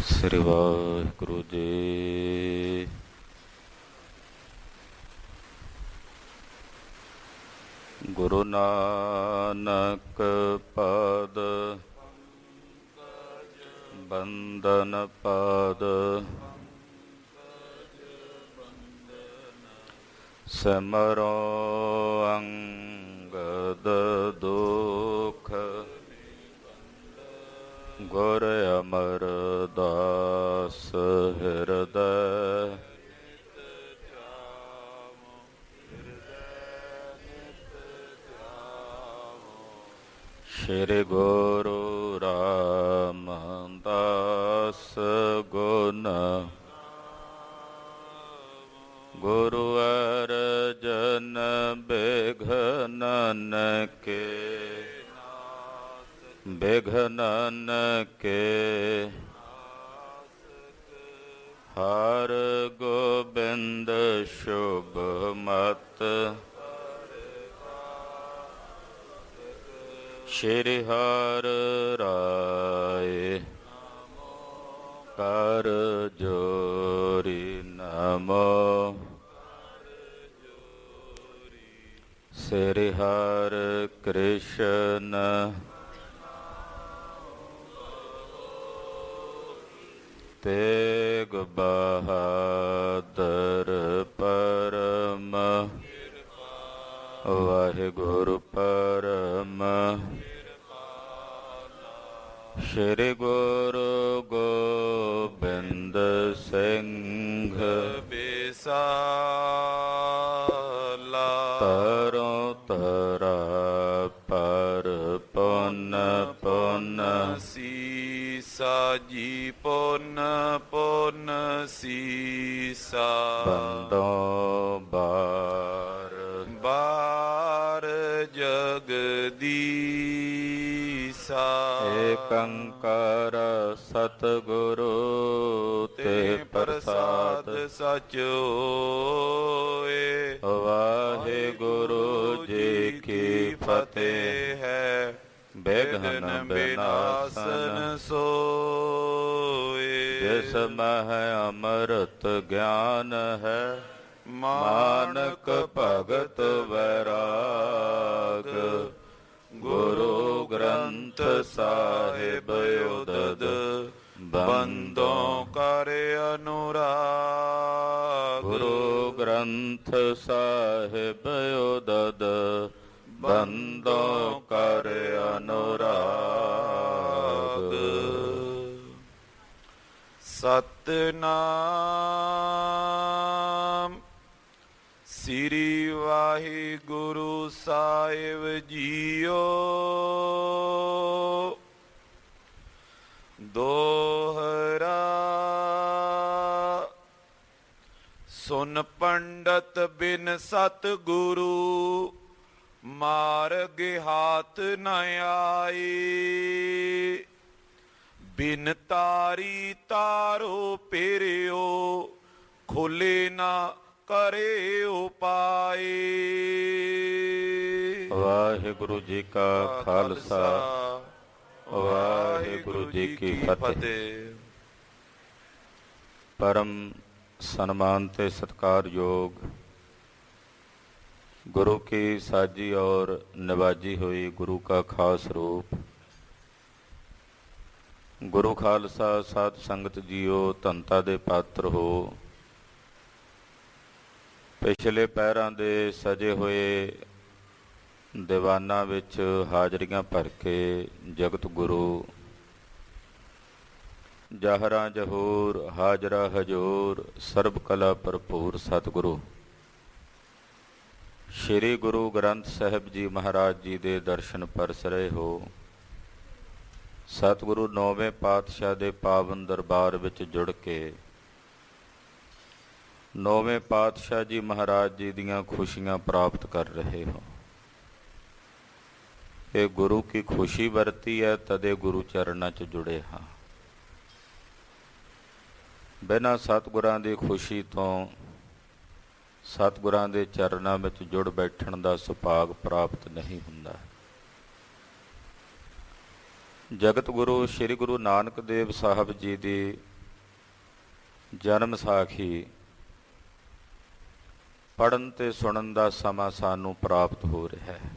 ਸ੍ਰੀ ਵਾਹਿਗੁਰੂ ਜੀ। ਗੁਰੂ ਨਾਨਕ ਪਾਦ ਬੰਦਨ ਪਾਦ ਸਿਮਰੋ ਅੰਗਦ ਦੁਖ ਗੁਰ ਅਮਰਦਾਸ ਹਿਰਦੈ ਸ਼੍ਰੀ ਗੁਰੂ ਰਾਮਦਾਸ ਗੁਣ ਗੁਰੂ ਅਰਜਨ ਬਿਘਨਨ ਕੇ ਬਿਘਨਨ ਕੇ ਹਰ ਗੋਬਿੰਦ ਸ਼ੁਭ ਮਤ ਸ਼੍ਰੀ ਹਰਿ ਰਾਏ ਕਰ ਜੋਰੀ ਨਮੋ ਸ੍ਰੀ ਹਰਿ ਕ੍ਰਿਸ਼ਨ ਤੇਗ ਬਹਾਦਰ ਪਰਮ ਵਾਹਿਗੁਰੂ ਪਰਮ ਸ਼੍ਰੀ ਗੁਰੂ ਗੋਬਿੰਦ ਸਿੰਘ ਬਿਸਾਲਾ ਤਰੋਂ ਤਰਾ ਪਰ ਪੁੰਨ ਪੁੰਨ ਸੀਸਾ ਜੀ ਪੁੰਨ ਪੁੰਨ ਸੀਸਾ ਬੰਦੋਂ ਬਾਰ ਬਾਰ ਜਗਦੀਸਾ ਏਕ ਓੰਕਾਰ ਸਤਿਗੁਰੂ ਤੇ ਪ੍ਰਸਾਦ ਸਚ ਹੋਏ। ਵਾਹਿਗੁਰੂ ਜੀ ਕੀ ਫਤਿਹ ਹੈ। ਬਿਘਨ ਬਿਨਾਸਨ ਸੋਏ ਜਿਸ ਮਹਿ ਅੰਮ੍ਰਿਤ ਗਿਆਨ ਹੈ ਮਾਨਕ ਭਗਤ ਵੈਰਾਗ। ਗੁਰੂ ਗ੍ਰੰਥ ਸਾਹਿਬ ਉਦਦ ਬੰਦੋਂ ਕਰ ਅਨੁਰਾਗ। ਗੁਰੂ ਗ੍ਰੰਥ ਸਾਹਿਬ ਉਦਦ ਬੰਦੋਂ ਕਰ ਅਨੁਰਾਗ। ਸਤਿਨਾਮ ਸ੍ਰੀ ਵਾਹਿਗੁਰੂ ਸਾਹਿਬ ਜੀਓ। ਦੋਹਰਾ ਸੁਨ ਪੰਡਤ ਬਿਨ ਸਤਿਗੁਰੂ ਮਾਰਗ ਹਾਥ ਨ ਆਈ। ਬਿਨ ਤਾਰੀ ਤਾਰੋ ਪੇਰਿਓ ਖੋਲੇ ਨਾ ਕਰੇ ਉਪਾਏ। ਵਾਹਿਗੁਰੂ ਜੀ ਕਾ ਖਾਲਸਾ ਵਾਹਿਗੁਰੂ ਜੀ ਕੀ ਫਤਿਹ। ਪਰਮ ਸਨਮਾਨ ਤੇ ਸਤਿਕਾਰਯੋਗ ਗੁਰੂ ਕੀ ਸਾਜੀ ਔਰ ਨਿਵਾਜੀ ਹੋਈ ਗੁਰੂ ਕਾ ਖਾਸ ਰੂਪ ਗੁਰੂ ਖਾਲਸਾ ਸਾਧ ਸੰਗਤ ਜੀਓ, ਧੰਤਾ ਦੇ ਪਾਤਰ ਹੋ। ਪਿਛਲੇ ਪਹਿਰਾਂ ਦੇ ਸਜੇ ਹੋਏ ਦੀਵਾਨਾਂ ਵਿੱਚ ਹਾਜ਼ਰੀਆਂ ਭਰ ਕੇ ਜਗਤ ਗੁਰੂ ਜਾਹਰਾਂ ਜਹੂਰ ਹਾਜ਼ਰਾ ਹਜੂਰ ਸਰਬ ਕਲਾ ਭਰਪੂਰ ਸਤਿਗੁਰੂ ਸ਼੍ਰੀ ਗੁਰੂ ਗ੍ਰੰਥ ਸਾਹਿਬ ਜੀ ਮਹਾਰਾਜ ਜੀ ਦੇ ਦਰਸ਼ਨ ਪਰਸ ਰਹੇ ਹੋ। ਸਤਿਗੁਰੂ ਨੌਵੇਂ ਪਾਤਸ਼ਾਹ ਦੇ ਪਾਵਨ ਦਰਬਾਰ ਵਿੱਚ ਜੁੜ ਕੇ ਨੌਵੇਂ ਪਾਤਸ਼ਾਹ ਜੀ ਮਹਾਰਾਜ ਜੀ ਦੀਆਂ ਖੁਸ਼ੀਆਂ ਪ੍ਰਾਪਤ ਕਰ ਰਹੇ ਹੋ। ਇਹ ਗੁਰੂ ਕੀ ਖੁਸ਼ੀ ਵਰਤੀ ਹੈ, ਤਦੇ ਗੁਰੂ ਚਰਨਾਂ 'ਚ ਜੁੜੇ ਹਾਂ। ਬਿਨਾਂ ਸਤਿਗੁਰਾਂ ਦੀ ਖੁਸ਼ੀ ਤੋਂ ਸਤਿਗੁਰਾਂ ਦੇ ਚਰਨਾਂ ਵਿੱਚ ਜੁੜ ਬੈਠਣ ਦਾ ਸੁਭਾਗ ਪ੍ਰਾਪਤ ਨਹੀਂ ਹੁੰਦਾ। ਜਗਤ ਗੁਰੂ ਸ੍ਰੀ ਗੁਰੂ ਨਾਨਕ ਦੇਵ ਸਾਹਿਬ ਜੀ ਦੀ ਜਨਮ ਸਾਖੀ ਪੜ੍ਹਨ ਤੇ ਸੁਣਨ ਦਾ ਸਮਾਂ ਸਾਨੂੰ ਪ੍ਰਾਪਤ ਹੋ ਰਿਹਾ ਹੈ।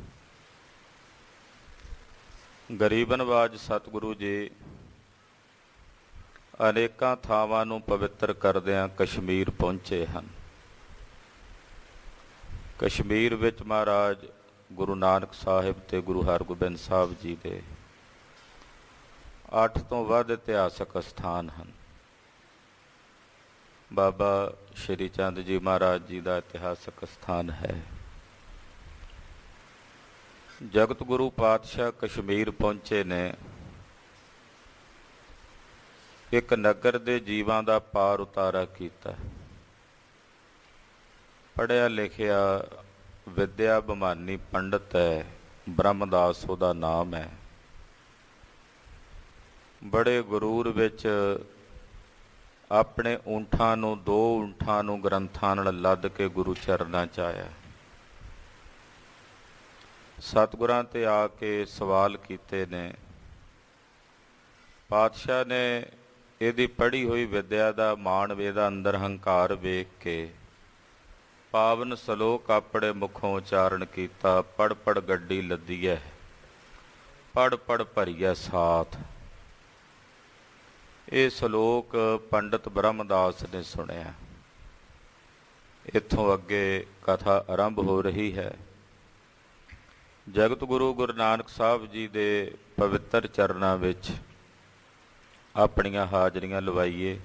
ਗਰੀਬ ਨਵਾਜ ਸਤਿਗੁਰੂ ਜੀ ਅਨੇਕਾਂ ਥਾਵਾਂ ਨੂੰ ਪਵਿੱਤਰ ਕਰਦਿਆਂ ਕਸ਼ਮੀਰ ਪਹੁੰਚੇ ਹਨ। ਕਸ਼ਮੀਰ ਵਿੱਚ ਮਹਾਰਾਜ ਗੁਰੂ ਨਾਨਕ ਸਾਹਿਬ ਤੇ ਗੁਰੂ ਹਰਗੋਬਿੰਦ ਸਾਹਿਬ ਜੀ ਦੇ 8 ਤੋਂ ਵੱਧ ਇਤਿਹਾਸਕ ਸਥਾਨ ਹਨ। ਬਾਬਾ ਸ਼੍ਰੀ ਚੰਦ ਜੀ ਮਹਾਰਾਜ ਜੀ ਦਾ ਇਤਿਹਾਸਕ ਸਥਾਨ ਹੈ। ਜਗਤ ਗੁਰੂ ਪਾਤਸ਼ਾਹ ਕਸ਼ਮੀਰ ਪਹੁੰਚੇ ਨੇ। ਇੱਕ ਨਗਰ ਦੇ ਜੀਵਾਂ ਦਾ ਪਾਰ ਉਤਾਰਾ ਕੀਤਾ। ਪੜ੍ਹਿਆ ਲਿਖਿਆ ਵਿਦਿਆ ਬਿਮਾਨੀ ਪੰਡਤ ਹੈ, ਬ੍ਰਹਮਦਾਸ ਉਹਦਾ ਨਾਮ ਹੈ। ਬੜੇ ਗਰੂਰ ਵਿੱਚ ਆਪਣੇ ਊਂਠਾਂ ਨੂੰ 2 ਊਂਠਾਂ ਨੂੰ ਗ੍ਰੰਥਾਂ ਨਾਲ ਲੱਦ ਕੇ ਗੁਰੂ ਚਰਨਾਂ 'ਚ ਆਇਆ। ਸਤਿਗੁਰਾਂ ਤੇ ਆ ਕੇ ਸਵਾਲ ਕੀਤੇ ਨੇ। ਪਾਤਸ਼ਾਹ ਨੇ ਇਹਦੀ ਪੜ੍ਹੀ ਹੋਈ ਵਿਦਿਆ ਦਾ ਮਾਣ ਇਹਦਾ ਅੰਦਰ ਹੰਕਾਰ ਵੇਖ ਕੇ ਪਾਵਨ ਸਲੋਕ ਆਪਣੇ ਮੁਖੋਂ ਉਚਾਰਨ ਕੀਤਾ। ਪੜ ਪੜ ਗੱਡੀ ਲੱਦੀਐ, ਪੜ ਪੜ ਭਰੀਐ ਸਾਥ। ਇਹ ਸਲੋਕ ਪੰਡਤ ਬ੍ਰਹਮਦਾਸ ਨੇ ਸੁਣਿਆ। ਇੱਥੋਂ ਅੱਗੇ ਕਥਾ ਆਰੰਭ ਹੋ ਰਹੀ ਹੈ। ਜਗਤ ਗੁਰੂ ਗੁਰੂ ਨਾਨਕ ਸਾਹਿਬ ਜੀ ਦੇ ਪਵਿੱਤਰ ਚਰਨਾਂ ਵਿੱਚ ਆਪਣੀਆਂ ਹਾਜ਼ਰੀਆਂ ਲਵਾਈਏ।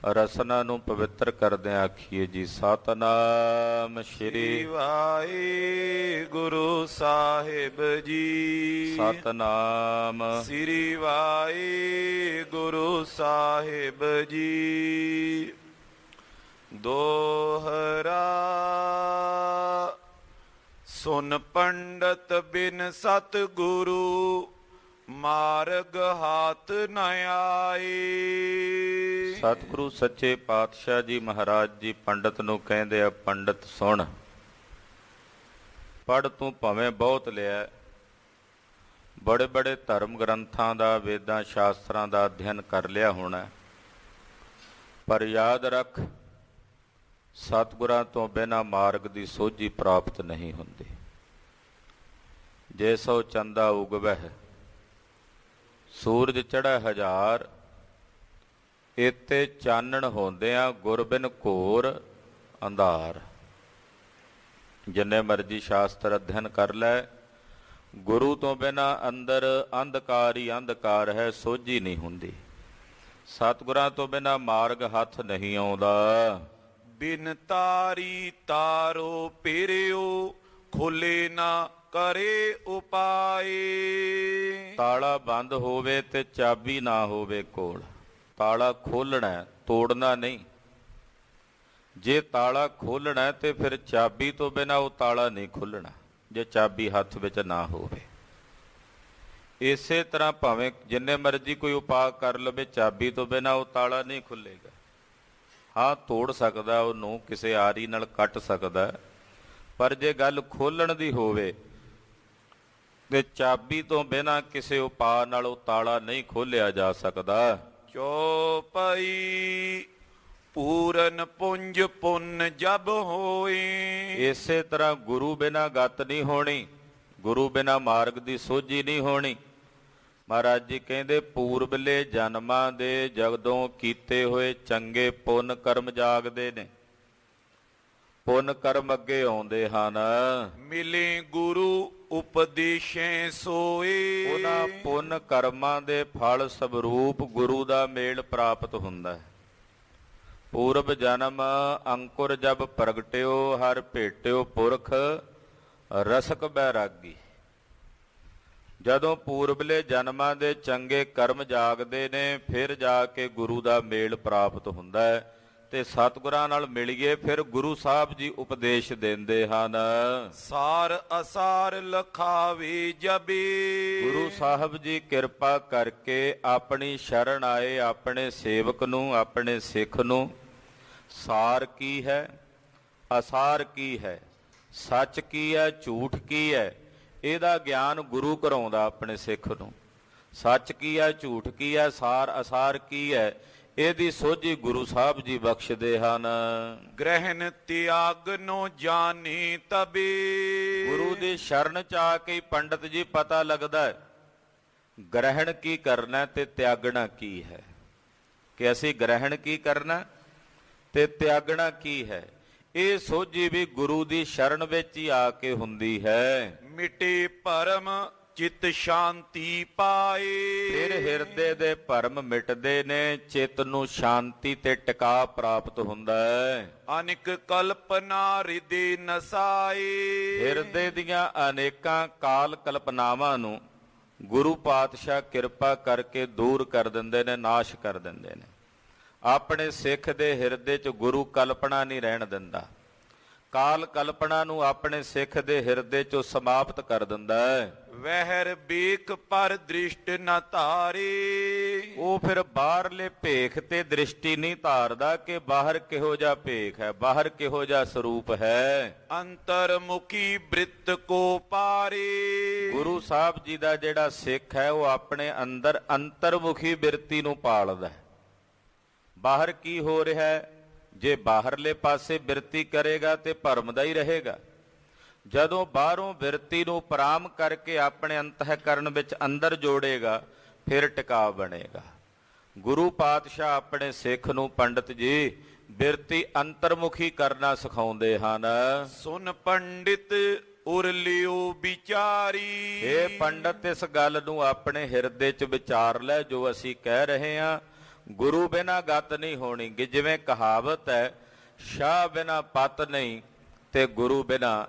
ਰਸਨਾ ਨੂੰ ਪਵਿੱਤਰ ਕਰਦਿਆਂ ਆਖੀਏ ਜੀ ਸਤਿਨਾਮ ਸ਼੍ਰੀ ਵਾਹਿਗੁਰੂ ਸਾਹਿਬ ਜੀ। ਸਤਿਨਾਮ ਸ੍ਰੀ ਵਾਹਿਗੁਰੂ ਸਾਹਿਬ ਜੀ। ਦੋਹਰਾ ਸੁਨ ਪੰਡਤ ਬਿਨ ਸਤਿਗੁਰੂ ਮਾਰਗ ਹਾਥ ਨ ਆਏ। ਸਤਿਗੁਰੂ ਸੱਚੇ ਪਾਤਸ਼ਾਹ ਜੀ ਮਹਾਰਾਜ ਜੀ ਪੰਡਤ ਨੂੰ ਕਹਿੰਦੇ ਆ, ਪੰਡਤ ਸੁਣ, ਪੜ੍ਹ ਤੂੰ ਭਾਵੇਂ ਬਹੁਤ ਲਿਆ, ਬੜੇ ਬੜੇ ਧਰਮ ਗ੍ਰੰਥਾਂ ਦਾ, ਵੇਦਾਂ ਸ਼ਾਸਤਰਾਂ ਦਾ ਅਧਿਐਨ ਕਰ ਲਿਆ ਹੋਣਾ, ਪਰ ਯਾਦ ਰੱਖ ਸਤਿਗੁਰਾਂ ਤੋਂ ਬਿਨਾਂ ਮਾਰਗ ਦੀ ਸੋਝੀ ਪ੍ਰਾਪਤ ਨਹੀਂ ਹੁੰਦੀ। ਜੇ ਸੋ ਚੰਦਾ ਉਗਵਹਿ ਸੂਰਜ ਚੜ੍ਹੈ ਹਜ਼ਾਰ, ਇਤੇ ਚਾਨਣ ਹੁੰਦਿਆਂ ਗੁਰ ਬਿਨ ਘੋਰ ਅੰਧਾਰ। ਜਿੰਨੇ ਮਰਜੀ ਸ਼ਾਸਤਰ ਅਧਿਐਨ ਕਰ ਲੈ, ਗੁਰੂ ਤੋਂ ਬਿਨਾਂ ਅੰਦਰ ਅੰਧਕਾਰ ਹੀ ਅੰਧਕਾਰ ਹੈ, ਸੋਝੀ ਨਹੀਂ ਹੁੰਦੀ। ਸਤਿਗੁਰਾਂ ਤੋਂ ਬਿਨਾਂ ਮਾਰਗ ਹੱਥ ਨਹੀਂ ਆਉਂਦਾ। ਬਿਨ ਤਾਰੀ ਤਾਰੋ ਪੇਰਿਓ, ਖੋਲੇ ਨਾ ਕਰੇ ਉਪਾਏ। ਤਾਲਾ ਬੰਦ ਹੋਵੇ ਤੇ ਚਾਬੀ ਨਾ ਹੋਵੇ ਕੋਲ। ਤਾਲਾ ਖੋਲਣਾ, ਤੋੜਨਾ ਨਹੀਂ। ਜੇ ਤਾਲਾ ਖੋਲਣਾ ਤੇ ਫਿਰ ਚਾਬੀ ਤੋਂ ਬਿਨਾਂ ਉਹ ਤਾਲਾ ਨਹੀਂ ਖੁੱਲਣਾ, ਜੇ ਚਾਬੀ ਹੱਥ ਵਿੱਚ ਨਾ ਹੋਵੇ। ਇਸੇ ਤਰ੍ਹਾਂ ਭਾਵੇਂ ਜਿੰਨੇ ਮਰਜ਼ੀ ਕੋਈ ਉਪਾਅ ਕਰ ਲਵੇ, ਚਾਬੀ ਤੋਂ ਬਿਨਾਂ ਉਹ ਤਾਲਾ ਨਹੀਂ ਖੁੱਲੇਗਾ। ਹਾਂ, ਤੋੜ ਸਕਦਾ, ਉਹਨੂੰ ਕਿਸੇ ਆਰੀ ਨਾਲ ਕੱਟ ਸਕਦਾ, ਪਰ ਜੇ ਗੱਲ ਖੋਲਣ ਦੀ ਹੋਵੇ ਤੇ ਚਾਬੀ ਤੋਂ ਬਿਨਾਂ ਕਿਸੇ ਉਪਾਅ ਨਾਲ ਉਹ ਤਾਲਾ ਨਹੀਂ ਖੋਲਿਆ ਜਾ ਸਕਦਾ। ਚੌਪਈ ਪੂਰਨ ਪੁੰਜ ਪੁੰਨ ਜਬ ਹੋਏ। ਇਸੇ ਤਰ੍ਹਾਂ ਗੁਰੂ ਬਿਨਾਂ ਗਤ ਨਹੀਂ ਹੋਣੀ, ਗੁਰੂ ਬਿਨਾਂ ਮਾਰਗ ਦੀ ਸੋਝੀ ਨਹੀਂ ਹੋਣੀ। ਮਹਾਰਾਜ ਜੀ ਕਹਿੰਦੇ ਪੂਰਬਲੇ ਜਨਮਾਂ ਦੇ ਜਗਦੋਂ ਕੀਤੇ ਹੋਏ ਚੰਗੇ ਪੁੰਨ ਕਰਮ ਜਾਗਦੇ ਨੇ, ਪੁੰਨ ਕਰਮ ਅੱਗੇ ਆਉਂਦੇ ਹਨ। ਮਿਲੇ ਗੁਰੂ ਉਪਦੇਸ਼ੇ ਸੋਏ। ਉਹਨਾਂ ਪੁੰਨ ਕਰਮਾਂ ਦੇ ਫਲ ਸਵਰੂਪ ਗੁਰੂ ਦਾ ਮੇਲ ਪ੍ਰਾਪਤ ਹੁੰਦਾ ਹੈ। ਪੂਰਬ ਜਨਮ ਅੰਕੁਰ ਜਬ ਪ੍ਰਗਟਿਓ, ਹਰ ਭੇਟਿਓ ਪੁਰਖ ਰਸਕ ਬੈਰਾਗੀ। ਜਦੋਂ ਪੂਰਬਲੇ ਜਨਮਾਂ ਦੇ ਚੰਗੇ ਕਰਮ ਜਾਗਦੇ ਨੇ, ਫਿਰ ਜਾ ਕੇ ਗੁਰੂ ਦਾ ਮੇਲ ਪ੍ਰਾਪਤ ਹੁੰਦਾ ਹੈ। ਤੇ ਸਤਿਗੁਰਾਂ ਨਾਲ ਮਿਲੀਏ, ਫਿਰ ਗੁਰੂ ਸਾਹਿਬ ਜੀ ਉਪਦੇਸ਼ ਦਿੰਦੇ ਹਨ। ਸਾਰ ਅਸਾਰ ਲਖਾਵੇ ਜਬੇ। ਗੁਰੂ ਸਾਹਿਬ ਜੀ ਕਿਰਪਾ ਕਰਕੇ ਆਪਣੀ ਸ਼ਰਨ ਆਏ ਆਪਣੇ ਸੇਵਕ ਨੂੰ, ਆਪਣੇ ਸਿੱਖ ਨੂੰ। ਸਾਰ ਕੀ ਹੈ, ਅਸਾਰ ਕੀ ਹੈ, ਸੱਚ ਕੀ ਹੈ, ਝੂਠ ਕੀ ਹੈ, ਇਹਦਾ ਗਿਆਨ ਗੁਰੂ ਕਰਾਉਂਦਾ ਆਪਣੇ ਸਿੱਖ ਨੂੰ। ਸੱਚ ਕੀ ਹੈ, ਝੂਠ ਕੀ ਹੈ, ਸਾਰ ਅਸਾਰ ਕੀ ਹੈ, ਇਹਦੀ ਸੋਝੀ ਗੁਰੂ ਸਾਹਿਬ ਜੀ ਬਖਸ਼ਦੇ ਹਨ। ਗ੍ਰਹਿਣ ਤਿਆਗਨੋ ਜਾਣੀ ਤਬੇ। ਗੁਰੂ ਦੀ ਸ਼ਰਨ ਚ ਆ ਕੇ ਪੰਡਤ ਜੀ ਪਤਾ ਲੱਗਦਾ ਹੈ ਗ੍ਰਹਿਣ ਕੀ ਕਰਨਾ ਤੇ ਤਿਆਗਣਾ ਕੀ ਹੈ, ਕਿ ਅਸੀਂ ਗ੍ਰਹਿਣ ਕੀ ਕਰਨਾ ਤੇ ਤਿਆਗਣਾ ਕੀ ਹੈ। ਇਹ ਸੋਝੀ ਵੀ ਗੁਰੂ ਦੀ ਸ਼ਰਨ ਵਿੱਚ ਹੀ ਆ ਕੇ ਹੁੰਦੀ ਹੈ। ਮਿਟੇ ਭਰਮ ਚਿਤ ਸ਼ਾਂਤੀ ਪਾਏ। ਫਿਰ ਹਿਰਦੇ ਦੇ ਭਰਮ ਮਿਟਦੇ ਨੇ, ਚਿੱਤ ਨੂੰ ਸ਼ਾਂਤੀ ਤੇ ਟਿਕਾ ਪ੍ਰਾਪਤ ਹੁੰਦਾ ਹੈ। ਅਨੇਕ ਕਲਪਨਾ ਹਿਰਦੇ ਨਸਾਏ। ਹਿਰਦੇ ਦੀਆਂ ਅਨੇਕਾਂ ਕਾਲ ਕਲਪਨਾਵਾਂ ਨੂੰ ਗੁਰੂ ਪਾਤਸ਼ਾਹ ਕਿਰਪਾ ਕਰਕੇ ਦੂਰ ਕਰ ਦਿੰਦੇ ਨੇ, ਨਾਸ਼ ਕਰ ਦਿੰਦੇ ਨੇ। ਆਪਣੇ ਸਿੱਖ ਦੇ ਹਿਰਦੇ 'ਚ ਗੁਰੂ ਕਲਪਨਾ ਨਹੀਂ ਰਹਿਣ ਦਿੰਦਾ। ਕਾਲ ਕਲਪਨਾ ਨੂੰ ਆਪਣੇ ਸਿੱਖ ਦੇ ਹਿਰਦੇ 'ਚੋਂ ਸਮਾਪਤ ਕਰ ਦਿੰਦਾ ਹੈ। ਵਹਿਰ ਬੇਕ ਪਰ ਦ੍ਰਿਸ਼ਟ ਨ ਧਾਰੇ। ਉਹ ਫਿਰ ਬਾਹਰਲੇ ਭੇਖ ਤੇ ਦ੍ਰਿਸ਼ਟੀ ਨਹੀਂ ਧਾਰਦਾ ਕਿ ਬਾਹਰ ਕਿਹੋ ਜਿਹਾ ਭੇਖ ਹੈ, ਬਾਹਰ ਕਿਹੋ ਜਿਹਾ ਸਰੂਪ ਹੈ। ਅੰਤਰਮੁਖੀ ਬ੍ਰਿਤ ਕੋ ਪਾਰੇ। ਗੁਰੂ ਸਾਹਿਬ ਜੀ ਦਾ ਜਿਹੜਾ ਸਿੱਖ ਹੈ ਉਹ ਆਪਣੇ ਅੰਦਰ ਅੰਤਰਮੁਖੀ ਬਿਰਤੀ ਨੂੰ ਪਾਲਦਾ ਹੈ। ਬਾਹਰ ਕੀ ਹੋ ਰਿਹਾ ਹੈ, ਜੇ ਬਾਹਰਲੇ ਪਾਸੇ ਬਿਰਤੀ ਕਰੇਗਾ ਤੇ ਭਰਮ ਦਾ ਹੀ ਰਹੇਗਾ। ਜਦੋਂ ਬਾਹਰੋਂ ਬਿਰਤੀ ਨੂੰ ਪਰਾਮ ਕਰਕੇ ਆਪਣੇ ਅੰਤःਕਰਨ ਵਿੱਚ ਅੰਦਰ ਜੋੜੇਗਾ ਫਿਰ ਟਿਕਾਅ ਬਣੇਗਾ। ਗੁਰੂ ਪਾਤਸ਼ਾਹ ਆਪਣੇ ਸਿੱਖ ਨੂੰ ਪੰਡਤ ਜੀ ਬਿਰਤੀ ਅੰਤਰਮੁਖੀ ਕਰਨਾ ਸਿਖਾਉਂਦੇ ਹਨ। ਸੁਨ ਪੰਡਿਤ ਉਰ ਲਿਓ ਵਿਚਾਰੀ। ਇਹ ਪੰਡਤ ਇਸ ਗੱਲ ਨੂੰ ਆਪਣੇ ਹਿਰਦੇ 'ਚ ਵਿਚਾਰ ਲੈ ਜੋ ਅਸੀਂ ਕਹਿ ਰਹੇ ਹਾਂ। ਗੁਰੂ ਬਿਨਾਂ ਗਤ ਨਹੀਂ ਹੋਣੀ, ਕਿ ਜਿਵੇਂ ਕਹਾਵਤ ਹੈ ਸ਼ਾਹ ਬਿਨਾਂ ਪਤ ਨਹੀਂ ਤੇ ਗੁਰੂ ਬਿਨਾਂ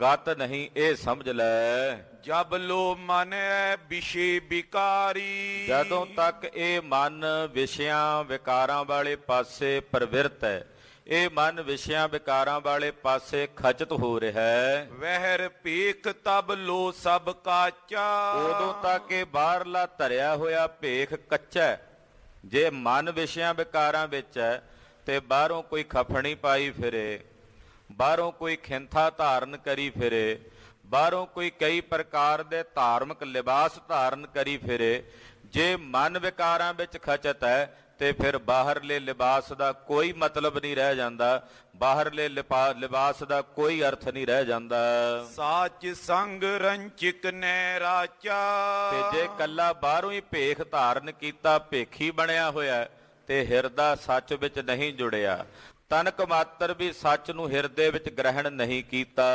ਗਤ ਨਹੀਂ, ਇਹ ਸਮਝ ਲੈ। ਜਬ ਲੋ ਮਨ ਹੈ ਵਿਸ਼ੇ ਵਿਕਾਰੀ। ਜਦੋਂ ਤੱਕ ਇਹ ਮਨ ਵਿਸ਼ਿਆਂ ਵਿਕਾਰਾਂ ਵਾਲੇ ਪਾਸੇ ਪ੍ਰਵਿਰਤ ਹੈ, ਇਹ ਮਨ ਵਿਸ਼ਿਆਂ ਵਿਕਾਰਾਂ ਵਾਲੇ ਪਾਸੇ ਖਚਤ ਹੋ ਰਿਹਾ ਹੈ। ਵਹਿਰ ਭੇਖ ਤਬ ਲੋ ਸਭ ਕਾਚਾ। ਉਦੋਂ ਤੱਕ ਇਹ ਬਾਹਰਲਾ ਧਰਿਆ ਹੋਇਆ ਭੇਖ ਕੱਚਾ ਹੈ। ਜੇ ਮਨ ਵਿਸ਼ਿਆਂ ਵਿਕਾਰਾਂ ਵਿੱਚ ਹੈ ਤੇ ਬਾਹਰੋਂ ਕੋਈ ਖਫਣੀ ਪਾਈ ਫਿਰੇ, ਬਾਹਰੋਂ ਕੋਈ ਖਿੰਥਾ ਧਾਰਨ ਕਰੀ ਫਿਰੇ, ਬਾਹਰੋਂ ਕੋਈ ਕਈ ਪ੍ਰਕਾਰ ਦੇ ਧਾਰਮਿਕ ਲਿਬਾਸ ਧਾਰਨ ਕਰੀ ਫਿਰੇ, ਜੇ ਮਨ ਵਿਕਾਰਾਂ ਵਿੱਚ ਖਚਤ ਹੈ ਤੇ ਫਿਰ ਬਾਹਰਲੇ ਲਿਬਾਸ ਦਾ ਕੋਈ ਮਤਲਬ ਨਹੀਂ ਰਹਿ ਜਾਂਦਾ, ਬਾਹਰਲੇ ਲਿਬਾਸ ਦਾ ਕੋਈ ਅਰਥ ਨਹੀਂ ਰਹਿ ਜਾਂਦਾ। ਸਾਚ ਸੰਗ ਰੰਚਿਕ ਨੈ ਰਾਚਾ। ਤੇ ਜੇ ਕੱਲਾ ਬਾਹਰੋਂ ਹੀ ਭੇਖ ਧਾਰਨ ਕੀਤਾ, ਭੇਖੀ ਬਣਿਆ ਹੋਇਆ ਤੇ ਹਿਰਦਾ ਸੱਚ ਵਿੱਚ ਨਹੀਂ ਜੁੜਿਆ, ਤਨਕ ਮਾਤਰ ਵੀ ਸੱਚ ਨੂੰ ਹਿਰਦੇ ਵਿੱਚ ਗ੍ਰਹਿਣ ਨਹੀਂ ਕੀਤਾ।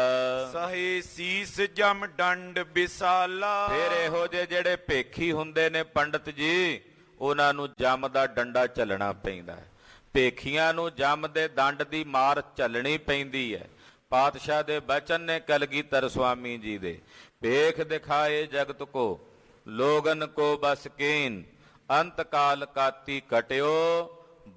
ਸਹੇ ਸੀਸ ਜਮ ਡੰਡ ਵਿਸਾਲਾ। ਫਿਰ ਇਹੋ ਜਿਹੇ ਜਿਹੜੇ ਭੇਖੀ ਹੁੰਦੇ ਨੇ ਪੰਡਤ ਜੀ, ਉਹਨਾਂ ਨੂੰ ਜਮ ਦਾ ਡੰਡਾ ਝੱਲਣਾ ਪੈਂਦਾ ਹੈ। ਭੇਖੀਆਂ ਨੂੰ ਜਮ ਦੇ ਦੰਡ ਦੀ ਮਾਰ ਝੱਲਣੀ ਪੈਂਦੀ ਹੈ। ਪਾਤਸ਼ਾਹ ਦੇ ਬਚਨ ਨੇ ਕਲਗੀਧਰ ਸੁਆਮੀ ਜੀ ਦੇ, ਭੇਖ ਦਿਖਾਏ ਜਗਤ ਕੋ ਲੋਗਨ ਕੋ ਬਸ ਕੀਨ, ਅੰਤ ਕਾਲ ਕਾਤੀ ਕਟਿਓ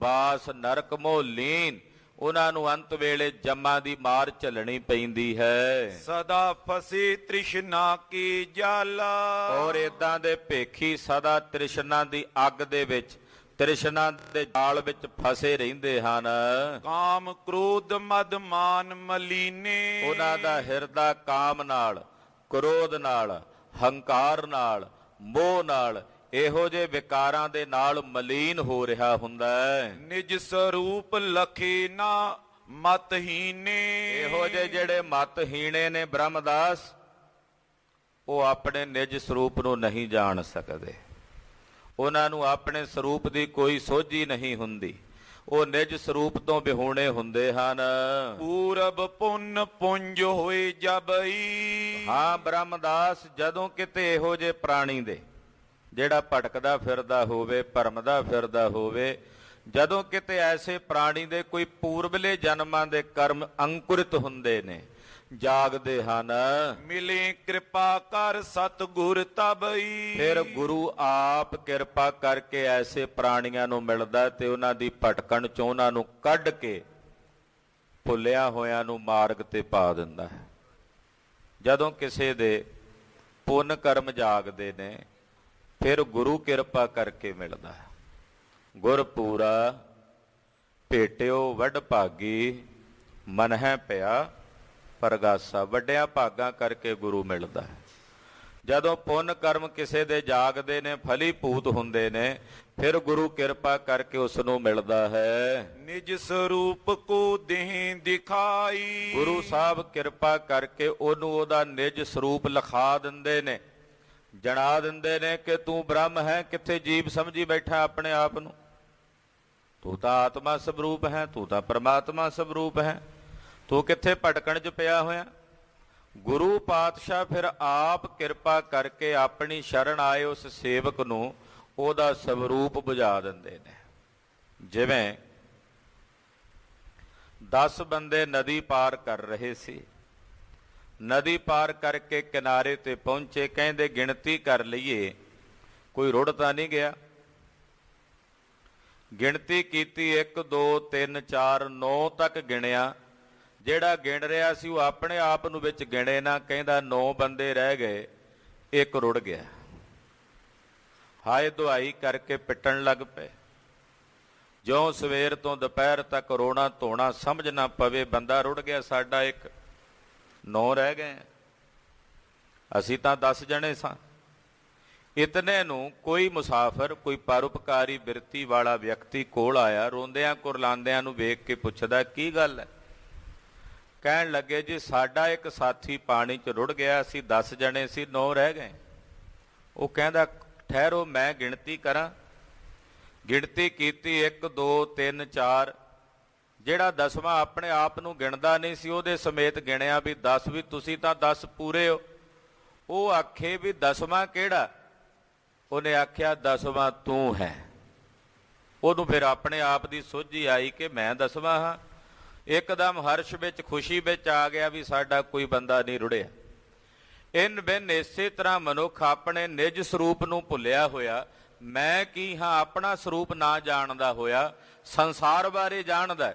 ਬਾਸ ਨਰਕ ਮੋਹ ਲੀਨ। ਉਹਨਾਂ ਨੂੰ ਅੰਤ ਵੇਲੇ ਜੰਮਾਂ ਦੀ ਮਾਰ ਝੱਲਣੀ ਪੈਂਦੀ ਹੈ। ਸਦਾ ਫਸੇ ਤ੍ਰਿਸ਼ਨਾ ਕੀ ਜਾਲਾ। ਔਰ ਏਦਾਂ ਦੇ ਭੇਖੀ ਸਦਾ ਤ੍ਰਿਸ਼ਨਾ ਦੀ ਅੱਗ ਦੇ ਵਿੱਚ, ਤ੍ਰਿਸ਼ਨਾ ਦੇ ਜਾਲ ਵਿੱਚ ਫਸੇ ਰਹਿੰਦੇ ਹਨ। ਕਾਮ ਕ੍ਰੋਧ ਮਦ ਮਾਨ ਮਲੀਨੇ। ਉਹਨਾਂ ਦਾ ਹਿਰਦਾ ਕਾਮ ਨਾਲ, ਕ੍ਰੋਧ ਨਾਲ, ਹੰਕਾਰ ਨਾਲ, ਮੋਹ ਨਾਲ, ਇਹੋ ਜਿਹੇ ਵਿਕਾਰਾਂ ਦੇ ਨਾਲ ਮਲੀਨ ਹੋ ਰਿਹਾ ਹੁੰਦਾ ਹੈ। ਨਿਜ ਸਰੂਪ ਲਖੇ ਨਾ ਮਤਹੀਨੇ। ਇਹੋ ਜਿਹੇ ਜਿਹੜੇ ਮਤਹੀਣੇ ਨੇ ਬ੍ਰਹਮਦਾਸ, ਉਹ ਆਪਣੇ ਨਿਜ ਸਰੂਪ ਨੂੰ ਨਹੀਂ ਜਾਣ ਸਕਦੇ। ਉਹਨਾਂ ਨੂੰ ਆਪਣੇ ਸਰੂਪ ਦੀ ਕੋਈ ਸੋਝੀ ਨਹੀਂ ਹੁੰਦੀ, ਉਹ ਨਿਜ ਸਰੂਪ ਤੋਂ ਵਿਹੂਣੇ ਹੁੰਦੇ ਹਨ। ਪੂਰਬ ਪੁੰਨ ਪੁੰਜ ਹੋਏ ਜਬਈ। ਹਾਂ ਬ੍ਰਹਮਦਾਸ, ਜਦੋਂ ਕਿਤੇ ਇਹੋ ਜਿਹੇ ਪ੍ਰਾਣੀ ਦੇ, ਜਿਹੜਾ ਭਟਕਦਾ ਫਿਰਦਾ ਹੋਵੇ, ਭਰਮਦਾ ਫਿਰਦਾ ਹੋਵੇ, ਜਦੋਂ ਕਿਤੇ ਐਸੇ ਪ੍ਰਾਣੀ ਦੇ ਕੋਈ ਪੂਰਬਲੇ ਜਨਮਾਂ ਦੇ ਕਰਮ ਅੰਕੁਰਿਤ ਹੁੰਦੇ ਨੇ, ਜਾਗਦੇ ਹਨ, ਮਿਲੇ ਕਿਰਪਾ ਕਰ ਸਤਿਗੁਰ ਤਬਈ। ਫਿਰ ਗੁਰੂ ਆਪ ਕਿਰਪਾ ਕਰਕੇ ਐਸੇ ਪ੍ਰਾਣੀਆਂ ਨੂੰ ਮਿਲਦਾ ਤੇ ਉਹਨਾਂ ਦੀ ਭਟਕਣ ਚੋਂ ਉਹਨਾਂ ਨੂੰ ਕੱਢ ਕੇ ਭੁੱਲਿਆ ਹੋਇਆਂ ਨੂੰ ਮਾਰਗ ਤੇ ਪਾ ਦਿੰਦਾ ਹੈ। ਜਦੋਂ ਕਿਸੇ ਦੇ ਪੁੰਨ ਕਰਮ ਜਾਗਦੇ ਨੇ ਫਿਰ ਗੁਰੂ ਕਿਰਪਾ ਕਰਕੇ ਮਿਲਦਾ ਹੈ। ਗੁਰ ਪੂਰਾ ਭੇਟਿਓ ਵੱਡ ਭਾਗੀ, ਮਨ ਹੈ ਪਿਆ ਪਰਗਾਸਾ। ਵੱਡਿਆਂ ਭਾਗਾਂ ਕਰਕੇ ਗੁਰੂ ਮਿਲਦਾ ਹੈ। ਜਦੋਂ ਪੁੰਨ ਕਰਮ ਕਿਸੇ ਦੇ ਜਾਗਦੇ ਨੇ, ਫਲੀਭੂਤ ਹੁੰਦੇ ਨੇ, ਫਿਰ ਗੁਰੂ ਕਿਰਪਾ ਕਰਕੇ ਉਸ ਨੂੰ ਮਿਲਦਾ ਹੈ। ਨਿਜ ਸਰੂਪ ਕੋ ਦੇਹ ਦਿਖਾਈ, ਗੁਰੂ ਸਾਹਿਬ ਕਿਰਪਾ ਕਰਕੇ ਉਹਨੂੰ ਉਹਦਾ ਨਿਜ ਸਰੂਪ ਲਿਖਾ ਦਿੰਦੇ ਨੇ, ਜਣਾ ਦਿੰਦੇ ਨੇ ਕਿ ਤੂੰ ਬ੍ਰਹਮ ਹੈ, ਕਿੱਥੇ ਜੀਵ ਸਮਝੀ ਬੈਠਾ ਆਪਣੇ ਆਪ ਨੂੰ। ਤੂੰ ਤਾਂ ਆਤਮਾ ਸਰੂਪ ਹੈ, ਤੂੰ ਤਾਂ ਪਰਮਾਤਮਾ ਸਰੂਪ ਹੈ, ਤੂੰ ਕਿੱਥੇ ਭਟਕਣ 'ਚ ਪਿਆ ਹੋਇਆ। ਗੁਰੂ ਪਾਤਸ਼ਾਹ ਫਿਰ ਆਪ ਕਿਰਪਾ ਕਰਕੇ ਆਪਣੀ ਸ਼ਰਨ ਆਏ ਉਸ ਸੇਵਕ ਨੂੰ ਉਹਦਾ ਸਰੂਪ ਬੁਝਾ ਦਿੰਦੇ ਨੇ। ਜਿਵੇਂ 10 ਬੰਦੇ ਨਦੀ ਪਾਰ ਕਰ ਰਹੇ ਸੀ, ਨਦੀ ਪਾਰ ਕਰਕੇ ਕਿਨਾਰੇ ਤੇ ਪਹੁੰਚੇ, ਕਹਿੰਦੇ ਗਿਣਤੀ ਕਰ ਲਈਏ ਕੋਈ ਰੁੜ ਤਾਂ ਨਹੀਂ ਗਿਆ। ਗਿਣਤੀ ਕੀਤੀ 1 2 3 4 9 ਤੱਕ ਗਿਣਿਆ। ਜਿਹੜਾ ਗਿਣ ਰਿਹਾ ਸੀ ਉਹ ਆਪਣੇ ਆਪ ਨੂੰ ਵਿੱਚ ਗਿਣੇ ਨਾ, ਕਹਿੰਦਾ 9 ਬੰਦੇ ਰਹਿ ਗਏ, 1 ਰੁੜ ਗਿਆ। ਹਾਏ ਦੁਹਾਈ ਕਰਕੇ ਪਿੱਟਣ ਲੱਗ ਪਏ। ਜਿਉਂ ਸਵੇਰ ਤੋਂ ਦੁਪਹਿਰ ਤੱਕ ਰੋਣਾ ਧੋਣਾ, ਸਮਝ ਨਾ ਪਵੇ ਬੰਦਾ ਰੁੜ ਗਿਆ ਸਾਡਾ, 1 9 ਰਹਿ ਗਏ। ਅਸੀਂ ਤਾਂ 10 ਜਣੇ ਸਾਂ। ਇਤਨੇ ਨੂੰ ਕੋਈ ਮੁਸਾਫਰ, ਕੋਈ ਪਰਉਪਕਾਰੀ ਬਿਰਤੀ ਵਾਲਾ ਵਿਅਕਤੀ ਕੋਲ ਆਇਆ, ਰੋਂਦਿਆਂ ਕੁਰਲਾਉਂਦਿਆਂ ਨੂੰ ਵੇਖ ਕੇ ਪੁੱਛਦਾ ਕੀ ਗੱਲ ਹੈ। ਕਹਿਣ ਲੱਗੇ ਜੀ ਸਾਡਾ ਇੱਕ ਸਾਥੀ ਪਾਣੀ 'ਚ ਰੁੜ ਗਿਆ, ਅਸੀਂ 10 ਜਣੇ ਸੀ, 9 ਰਹਿ ਗਏ। ਉਹ ਕਹਿੰਦਾ ਠਹਿਰੋ ਮੈਂ ਗਿਣਤੀ ਕਰਾਂ। ਗਿਣਤੀ ਕੀਤੀ 1 2 3 4। ਜਿਹੜਾ 10ਵਾਂ ਆਪਣੇ ਆਪ ਨੂੰ ਗਿਣਦਾ ਨਹੀਂ ਸੀ ਉਹਦੇ ਸਮੇਤ ਗਿਣਿਆ ਵੀ 10 ਵੀ ਤੁਸੀਂ ਤਾਂ 10 ਪੂਰੇ ਹੋ। ਉਹ ਆਖੇ ਵੀ 10ਵਾਂ ਕਿਹੜਾ? ਉਹਨੇ ਆਖਿਆ 10ਵਾਂ ਤੂੰ ਹੈ। ਉਹਨੂੰ ਫਿਰ ਆਪਣੇ ਆਪ ਦੀ ਸੋਝੀ ਆਈ ਕਿ ਮੈਂ 10ਵਾਂ ਹਾਂ। ਇੱਕਦਮ ਹਰਸ਼ ਵਿੱਚ, ਖੁਸ਼ੀ ਵਿੱਚ ਆ ਗਿਆ ਵੀ ਸਾਡਾ ਕੋਈ ਬੰਦਾ ਨਹੀਂ ਰੁੜਿਆ। ਇਨ ਬਿਨ ਇਸੇ ਤਰ੍ਹਾਂ ਮਨੁੱਖ ਆਪਣੇ ਨਿਜ ਸਰੂਪ ਨੂੰ ਭੁੱਲਿਆ ਹੋਇਆ, ਮੈਂ ਕੀ ਹਾਂ ਆਪਣਾ ਸਰੂਪ ਨਾ ਜਾਣਦਾ ਹੋਇਆ, ਸੰਸਾਰ ਬਾਰੇ ਜਾਣਦਾ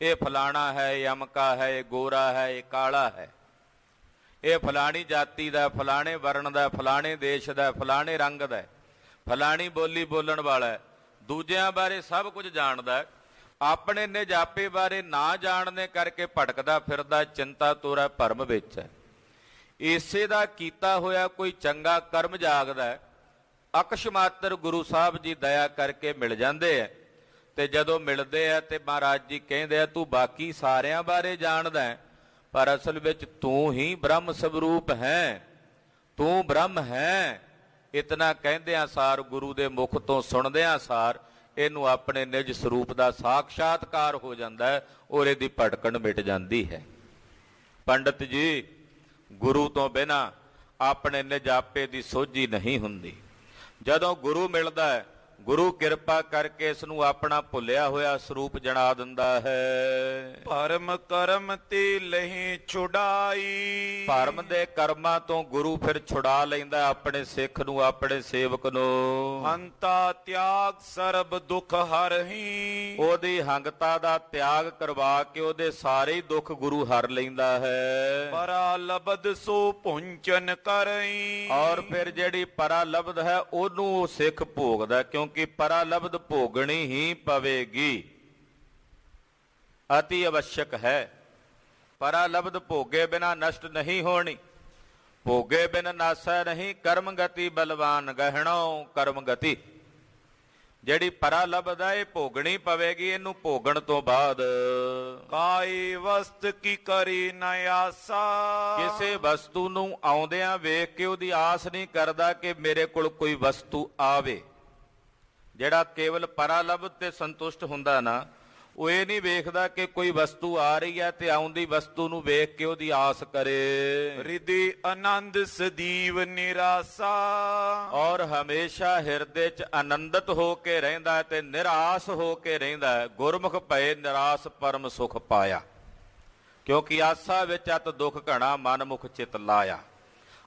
ਇਹ ਫਲਾਣਾ ਹੈ, ਇਹ ਅਮਕਾ ਹੈ, ਇਹ ਗੋਰਾ ਹੈ, ਇਹ ਕਾਲਾ ਹੈ, ਇਹ ਫਲਾਣੀ ਜਾਤੀ ਦਾ, ਫਲਾਣੇ ਵਰਣ ਦਾ, ਫਲਾਣੇ ਦੇਸ਼ ਦਾ, ਫਲਾਣੇ ਰੰਗ ਦਾ, ਫਲਾਣੀ ਬੋਲੀ ਬੋਲਣ ਵਾਲਾ। ਦੂਜਿਆਂ ਬਾਰੇ ਸਭ ਕੁਝ ਜਾਣਦਾ, ਆਪਣੇ ਨਿਜਾਪੇ ਬਾਰੇ ਨਾ ਜਾਣਨੇ ਕਰਕੇ ਭਟਕਦਾ ਫਿਰਦਾ, ਚਿੰਤਾ ਤੋਰਾ ਭਰਮ ਵਿੱਚ ਹੈ। ਇਸੇ ਦਾ ਕੀਤਾ ਹੋਇਆ ਕੋਈ ਚੰਗਾ ਕਰਮ ਜਾਗਦਾ, ਅਕਸ਼ ਮਾਤਰ ਗੁਰੂ ਸਾਹਿਬ ਜੀ ਦਇਆ ਕਰਕੇ ਮਿਲ ਜਾਂਦੇ ਆ। ਤੇ ਜਦੋਂ ਮਿਲਦੇ ਆ ਤੇ ਮਹਾਰਾਜ ਜੀ ਕਹਿੰਦੇ ਆ ਤੂੰ ਬਾਕੀ ਸਾਰਿਆਂ ਬਾਰੇ ਜਾਣਦਾ, ਪਰ ਅਸਲ ਵਿੱਚ ਤੂੰ ਹੀ ਬ੍ਰਹਮ ਸਰੂਪ ਹੈ, ਤੂੰ ਬ੍ਰਹਮ ਹੈ। ਇਤਨਾ ਕਹਿੰਦਿਆਂ ਸਾਰ, ਗੁਰੂ ਦੇ ਮੁਖ ਤੋਂ ਸੁਣਦਿਆਂ ਸਾਰ ਇਹਨੂੰ ਆਪਣੇ ਨਿਜ ਸਰੂਪ ਦਾ ਸਾਖਸ਼ਾਤਕਾਰ ਹੋ ਜਾਂਦਾ ਹੈ ਔਰ ਇਹਦੀ ਭਟਕਣ ਮਿਟ ਜਾਂਦੀ ਹੈ। ਪੰਡਤ ਜੀ, ਗੁਰੂ ਤੋਂ ਬਿਨਾਂ ਆਪਣੇ ਨਿਜਾਪੇ ਦੀ ਸੋਝੀ ਨਹੀਂ ਹੁੰਦੀ। ਜਦੋਂ ਗੁਰੂ ਮਿਲਦਾ ਹੈ, ਗੁਰੂ ਕਿਰਪਾ ਕਰਕੇ ਇਸ ਨੂੰ ਆਪਣਾ ਭੁੱਲਿਆ ਹੋਇਆ ਸਰੂਪ ਜਣਾ ਦਿੰਦਾ ਹੈ। ਭਰਮ ਕਰਮ ਤੇ ਲਹੀ ਛੁਡਾਈ, ਭਰਮ ਦੇ ਕਰਮਾਂ ਤੋਂ ਗੁਰੂ ਫਿਰ ਛੁਡਾ ਲੈਂਦਾ ਆਪਣੇ ਸਿੱਖ ਨੂੰ, ਆਪਣੇ ਸੇਵਕ ਨੂੰ। ਹੰਤਾ ਤਿਆਗ ਸਰਬ ਦੁਖ ਹਰਹੀ, ਉਹਦੀ ਹੰਗਤਾ ਦਾ ਤਿਆਗ ਕਰਵਾ ਕੇ ਉਹਦੇ ਸਾਰੇ ਹੀ ਦੁੱਖ ਗੁਰੂ ਹਰ ਲੈਂਦਾ ਹੈ। ਪਰਾ ਲਬਦ ਸੋ ਪੁੰਚਨ ਕਰਈ, ਔਰ ਫਿਰ ਜਿਹੜੀ ਪਰਾ ਲਬਦ ਹੈ ਉਹਨੂੰ ਸਿੱਖ ਭੋਗਦਾ, ਕਿਉਂਕਿ ਪਰਾ ਲਬਦ ਭੋਗਣੀ ਹੀ ਪਵੇਗੀ, ਅਤੀ ਅਵਸ਼ਕ ਹੈ। ਪਰਾ ਲਬਦ ਭੋਗੇ ਬਿਨਾ ਨਸ਼ਟ ਨਹੀਂ ਹੋਣੀ, ਭੋਗੇ ਬਿਨ ਨਾਸੈ ਨਹੀਂ। ਕਰਮ ਗਤੀ ਬਲਵਾਨ ਗਹਿਣੋ ਕਰਮ ਗਤੀ। ਜਿਹੜੀ ਪਰਾ ਲਬਦ ਹੈ ਇਹ ਭੋਗਣੀ ਪਵੇਗੀ, ਇਹਨੂੰ ਭੋਗਣ ਤੋਂ ਬਾਅਦ ਕਾਈ ਵਸਤ ਕੀ ਕਰੀ ਨ ਆਸਾ, ਕਿਸੇ ਵਸਤੂ ਨੂੰ ਆਉਂਦਿਆਂ ਵੇਖ ਕੇ ਉਹਦੀ ਆਸ ਨਹੀਂ ਕਰਦਾ ਕਿ ਮੇਰੇ ਕੋਲ ਕੋਈ ਵਸਤੂ ਆਵੇ। ਜਿਹੜਾ ਕੇਵਲ ਪਰਾ ਲਬਦ ਤੇ ਸੰਤੁਸ਼ਟ ਹੁੰਦਾ ਨਾ, ਉਹ ਇਹ ਨਹੀਂ ਵੇਖਦਾ ਕਿ ਕੋਈ ਵਸਤੂ ਆ ਰਹੀ ਹੈ ਤੇ ਆਉਂਦੀ ਵਸਤੂ ਨੂੰ ਵੇਖ ਕੇ ਉਹਦੀ ਆਸ ਕਰੇ। ਹਿਰਦੇ ਆਨੰਦ ਸਦੀਵ ਨਿਰਾਸਾ, ਔਰ ਹਮੇਸ਼ਾ ਹਿਰਦੇ 'ਚ ਆਨੰਦਿਤ ਹੋ ਕੇ ਰਹਿੰਦਾ ਤੇ ਨਿਰਾਸ ਹੋ ਕੇ ਰਹਿੰਦਾ। ਗੁਰਮੁਖ ਭਏ ਨਿਰਾਸ ਪਰਮ ਸੁਖ ਪਾਇਆ, ਕਿਉਂਕਿ ਆਸਾ ਵਿੱਚ ਅਤ ਦੁੱਖ ਘਣਾ, ਮਨਮੁਖ ਚਿਤ ਲਾਇਆ।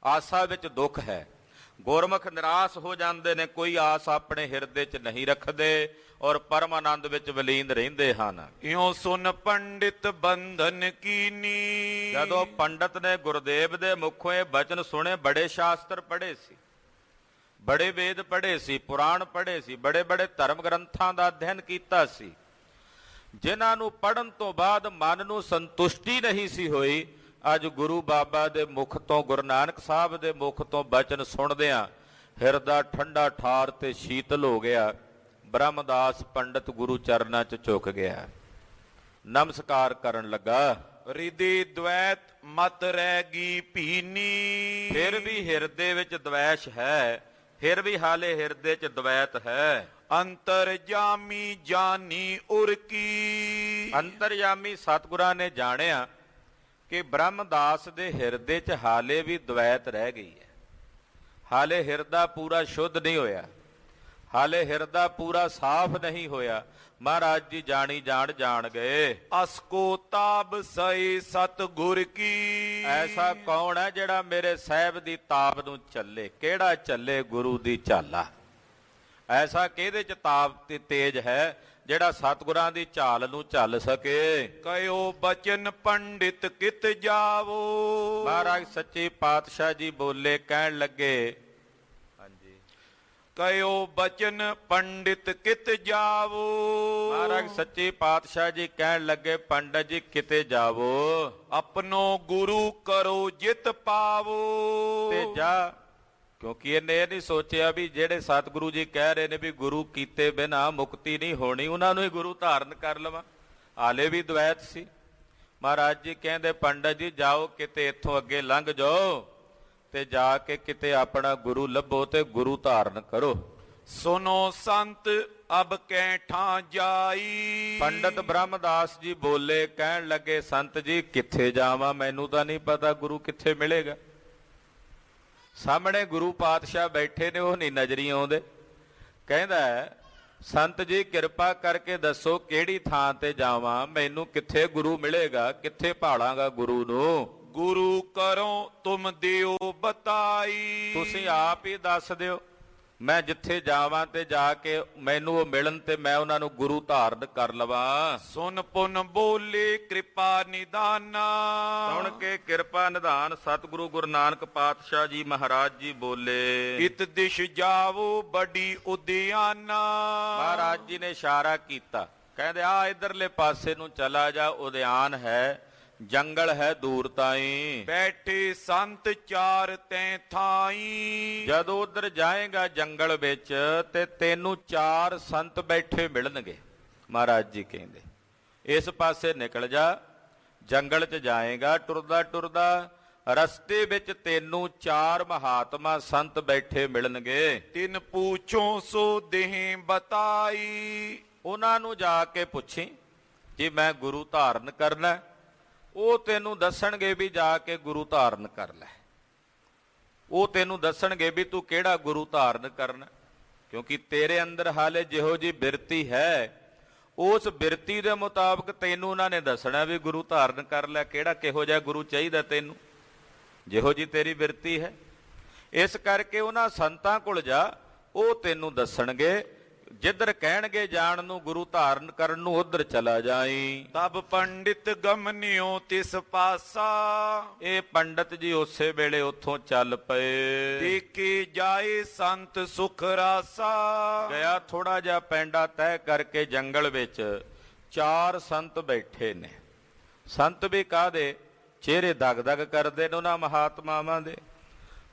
ਆਸਾ ਵਿੱਚ ਦੁੱਖ ਹੈ। ਗੁਰਮੁਖ ਨਿਰਾਸ ਹੋ ਜਾਂਦੇ ਨੇ, ਕੋਈ ਆਸ ਆਪਣੇ ਹਿਰਦੇ 'ਚ ਨਹੀਂ ਰੱਖਦੇ ਔਰ ਪਰਮ ਆਨੰਦ ਵਿੱਚ ਵਿਲੀਨ ਰਹਿੰਦੇ ਹਨ। ਇਉਂ ਸੁਨ ਪੰਡਿਤ ਬੰਧਨ ਕੀਨੀ, ਜਦੋਂ ਪੰਡਤ ਨੇ ਗੁਰਦੇਵ ਦੇ ਮੁਖੋਂ ਇਹ ਬਚਨ ਸੁਣੇ, ਬੜੇ ਸ਼ਾਸਤਰ ਪੜ੍ਹੇ ਸੀ, ਬੜੇ ਵੇਦ ਪੜ੍ਹੇ ਸੀ, ਪੁਰਾਣ ਪੜ੍ਹੇ ਸੀ, ਬੜੇ ਬੜੇ ਧਰਮ ਗ੍ਰੰਥਾਂ ਦਾ ਅਧਿਐਨ ਕੀਤਾ ਸੀ, ਜਿਨ੍ਹਾਂ ਨੂੰ ਪੜ੍ਹਨ ਤੋਂ ਬਾਅਦ ਮਨ ਨੂੰ ਸੰਤੁਸ਼ਟੀ ਨਹੀਂ ਸੀ ਹੋਈ, ਅੱਜ ਗੁਰੂ ਬਾਬਾ ਦੇ ਮੁਖ ਤੋਂ, ਗੁਰੂ ਨਾਨਕ ਸਾਹਿਬ ਦੇ ਮੁਖ ਤੋਂ ਬਚਨ ਸੁਣਦਿਆਂ ਹਿਰਦਾ ਠੰਡਾ ਠਾਰ ਤੇ ਸ਼ੀਤਲ ਹੋ ਗਿਆ। ਬ੍ਰਹਮਦਾਸ ਪੰਡਤ ਗੁਰੂ ਚਰਨਾਂ 'ਚ ਝੁਕ ਗਿਆ, ਨਮਸਕਾਰ ਕਰਨ ਲੱਗਾ। ਰਿਦੇ ਦ્વੈਤ ਮਤ ਰਹਿਗੀ ਭੀਨੀ। ਫਿਰ ਵੀ ਹਿਰਦੇ ਵਿੱਚ ਦ્વੈਸ਼ ਹੈ, ਫਿਰ ਵੀ ਹਾਲੇ ਹਿਰਦੇ 'ਚ ਦ્વੈਤ ਹੈ। ਅੰਤਰਜਾਮੀ ਜਾਨੀ ਉਰ ਕੀ। ਅੰਤਰਜਾਮੀ ਸਤਿਗੁਰਾਂ ਨੇ ਜਾਣਿਆ ਕਿ ਬ੍ਰਹਮਦਾਸ ਦੇ ਹਿਰਦੇ 'ਚ ਹਾਲੇ ਵੀ ਦ્વੈਤ ਰਹਿ ਗਈ ਹੈ। ਹਾਲੇ ਹਿਰਦਾ ਪੂਰਾ ਸ਼ੁੱਧ ਨਹੀਂ ਹੋਇਆ, ਹਾਲੇ ਹਿਰਦਾ ਪੂਰਾ ਸਾਫ਼ ਨਹੀਂ ਹੋਇਆ। ਮਹਾਰਾਜ ਜੀ ਜਾਣੀ ਜਾਣ ਗਏ। ਅਸਕੋ ਤਾਬ ਸਈ ਸਤਿਗੁਰ ਕੀ। ਐਸਾ ਕੌਣ ਹੈ ਜਿਹੜਾ ਮੇਰੇ ਸਾਹਿਬ ਦੀ ਤਾਬ ਨੂੰ ਚੱਲੇ? ਕਿਹੜਾ ਚੱਲੇ ਗੁਰੂ ਦੀ ਝਾਲਾ? ਐਸਾ ਕਿਹਦੇ 'ਚ ਤਾਬ ਤੇ ਤੇਜ ਹੈ ਜਿਹੜਾ ਸਤਿਗੁਰਾਂ ਦੀ ਝਾਲ ਨੂੰ ਝੱਲ ਸਕੇ? ਕਯੋ ਬਚਨ ਪੰਡਿਤ ਕਿਤ ਜਾਵੋ। ਮਹਾਰਾਜ ਸੱਚੇ ਪਾਤਸ਼ਾਹ ਜੀ ਬੋਲੇ, ਕਹਿਣ ਲੱਗੇ, ਹਾਂਜੀ, ਕਯੋ ਬਚਨ ਪੰਡਿਤ ਕਿਤ ਜਾਵੋ। ਮਹਾਰਾਜ ਸੱਚੇ ਪਾਤਸ਼ਾਹ ਜੀ ਕਹਿਣ ਲੱਗੇ, ਪੰਡਤ ਜੀ ਕਿਤੇ ਜਾਵੋ, ਆਪਣੋ ਗੁਰੂ ਕਰੋ ਜਿਤ ਪਾਵੋ। ਤੇ ਜਾ। ਕਿਉਂਕਿ ਇਹਨੇ ਇਹ ਨਹੀਂ ਸੋਚਿਆ ਵੀ ਜਿਹੜੇ ਸਤਿਗੁਰੂ ਜੀ ਕਹਿ ਰਹੇ ਨੇ ਵੀ ਗੁਰੂ ਕੀਤੇ ਬਿਨਾਂ ਮੁਕਤੀ ਨਹੀਂ ਹੋਣੀ, ਉਹਨਾਂ ਨੂੰ ਹੀ ਗੁਰੂ ਧਾਰਨ ਕਰ ਲਵਾਂ। ਹਾਲੇ ਵੀ ਦ્વੈਤ ਸੀ। ਮਹਾਰਾਜ ਜੀ ਕਹਿੰਦੇ, ਪੰਡਤ ਜੀ ਜਾਓ, ਕਿਤੇ ਇੱਥੋਂ ਅੱਗੇ ਲੰਘ ਜਾਓ ਤੇ ਜਾ ਕੇ ਕਿਤੇ ਆਪਣਾ ਗੁਰੂ ਲੱਭੋ ਤੇ ਗੁਰੂ ਧਾਰਨ ਕਰੋ। ਸੁਨੋ ਸੰਤ ਅਬ ਕੈਠਾਂ ਜਾਈ। ਪੰਡਤ ਬ੍ਰਹਮਦਾਸ ਜੀ ਬੋਲੇ, ਕਹਿਣ ਲੱਗੇ, ਸੰਤ ਜੀ ਕਿੱਥੇ ਜਾਵਾਂ? ਮੈਨੂੰ ਤਾਂ ਨਹੀਂ ਪਤਾ ਗੁਰੂ ਕਿੱਥੇ ਮਿਲੇਗਾ। ਸਾਹਮਣੇ ਗੁਰੂ ਪਾਤਸ਼ਾਹ ਬੈਠੇ ਨੇ, ਉਹ ਨਹੀਂ ਨਜ਼ਰੀ ਆਉਂਦੇ। ਕਹਿੰਦਾ, ਸੰਤ ਜੀ ਕਿਰਪਾ ਕਰਕੇ ਦੱਸੋ ਕਿਹੜੀ ਥਾਂ ਤੇ ਜਾਵਾਂ, ਮੈਨੂੰ ਕਿੱਥੇ ਗੁਰੂ ਮਿਲੇਗਾ, ਕਿੱਥੇ ਭਾਲਾਂਗਾ ਗੁਰੂ ਨੂੰ? ਗੁਰੂ ਕਰੋ ਤੁਮ ਦਿਓ ਬਤਾਈ। ਤੁਸੀਂ ਆਪ ਹੀ ਦੱਸ ਦਿਓ, ਮੈਂ ਜਿੱਥੇ ਜਾਵਾਂ ਤੇ ਜਾ ਕੇ ਮੈਨੂੰ ਉਹ ਮਿਲਣ ਤੇ ਮੈਂ ਉਹਨਾਂ ਨੂੰ ਗੁਰੂ ਧਾਰਨ ਕਰ ਲਵਾਂ। ਸੁਨ ਪੁਨ ਬੋਲੇ ਕਿਰਪਾ ਨਿਦਾਨਾ। ਸੁਣ ਕੇ ਕਿਰਪਾ ਨਿਧਾਨ ਸਤਿਗੁਰੂ ਗੁਰੂ ਨਾਨਕ ਪਾਤਸ਼ਾਹ ਜੀ ਮਹਾਰਾਜ ਜੀ ਬੋਲੇ, ਇਤ ਦਿਸ਼ ਜਾਵੋ ਬੜੀ ਉਦਿਆਨਾ। ਮਹਾਰਾਜ ਜੀ ਨੇ ਇਸ਼ਾਰਾ ਕੀਤਾ, ਕਹਿੰਦੇ ਆ ਇਧਰਲੇ ਪਾਸੇ ਨੂੰ ਚਲਾ ਜਾ, ਉਦਿਆਨ ਹੈ, ਜੰਗਲ ਹੈ ਦੂਰ ਤਾਈਂ। ਬੈਠੇ ਸੰਤ ਚਾਰ ਤੈ ਥਾਈ। ਜਦੋਂ ਉਧਰ ਜਾਏਗਾ ਜੰਗਲ ਵਿੱਚ ਤੇ ਤੈਨੂੰ 4 ਸੰਤ ਬੈਠੇ ਮਿਲਣਗੇ। ਮਹਾਰਾਜ ਜੀ ਕਹਿੰਦੇ, ਇਸ ਪਾਸੇ ਨਿਕਲ ਜਾ, ਜੰਗਲ 'ਚ ਜਾਏਗਾ, ਟੁਰਦਾ ਟੁਰਦਾ ਰਸਤੇ ਵਿੱਚ ਤੈਨੂੰ 4 ਮਹਾਤਮਾ ਸੰਤ ਬੈਠੇ ਮਿਲਣਗੇ। ਤਿਨ ਪੂਛੋ ਸੋ ਦੇਹ ਬਤਾਈ। ਉਹਨਾਂ ਨੂੰ ਜਾ ਕੇ ਪੁੱਛੀ ਜੇ ਮੈਂ ਗੁਰੂ ਧਾਰਨ ਕਰਨਾ, ਉਹ ਤੈਨੂੰ ਦੱਸਣਗੇ ਵੀ ਜਾ ਕੇ ਗੁਰੂ ਧਾਰਨ ਕਰ ਲੈ। ਉਹ ਤੈਨੂੰ ਦੱਸਣਗੇ ਵੀ ਤੂੰ ਕਿਹੜਾ ਗੁਰੂ ਧਾਰਨ ਕਰਨਾ, ਕਿਉਂਕਿ ਤੇਰੇ ਅੰਦਰ ਹਾਲੇ ਜਿਹੋ ਜੀ ਬਿਰਤੀ ਹੈ, ਉਸ ਬਿਰਤੀ ਦੇ ਮੁਤਾਬਕ ਤੈਨੂੰ ਉਹਨਾਂ ਨੇ ਦੱਸਣਾ ਵੀ ਗੁਰੂ ਧਾਰਨ ਕਰ ਲੈ, ਕਿਹੜਾ ਕਿਹੋ ਜਿਹਾ ਗੁਰੂ ਚਾਹੀਦਾ ਤੈਨੂੰ, ਜਿਹੋ ਜੀ ਤੇਰੀ ਬਿਰਤੀ ਹੈ। ਇਸ ਕਰਕੇ ਉਹਨਾਂ ਸੰਤਾਂ ਕੋਲ ਜਾ, ਉਹ ਤੈਨੂੰ ਦੱਸਣਗੇ। ਜਿੱਧਰ ਕਹਿਣਗੇ ਜਾਣ ਨੂੰ, ਗੁਰੂ ਧਾਰਨ ਕਰਨ ਨੂੰ, ਉਧਰ ਚਲਾ ਜਾਈ। ਤਬ ਪੰਡਿਤ ਗਮਨਿਓ ਤਿਸ ਪਾਸਾ। ਇਹ ਪੰਡਤ ਜੀ ਉਸੇ ਵੇਲੇ ਉੱਥੋਂ ਚੱਲ ਪਏ। ਦੇਖੇ ਜਾਏ ਸੰਤ ਸੁਖ ਰਾਸਾ। ਗਿਆ ਥੋੜਾ ਜਿਹਾ ਪੈਂਡਾ ਤੈਅ ਕਰਕੇ ਜੰਗਲ ਵਿੱਚ 4 ਸੰਤ ਬੈਠੇ ਨੇ। ਸੰਤ ਵੀ ਕਾਹਦੇ? ਚਿਹਰੇ ਦਗ-ਦਗ ਕਰਦੇ ਨੇ ਉਹਨਾਂ ਮਹਾਤਮਾਵਾਂ ਦੇ।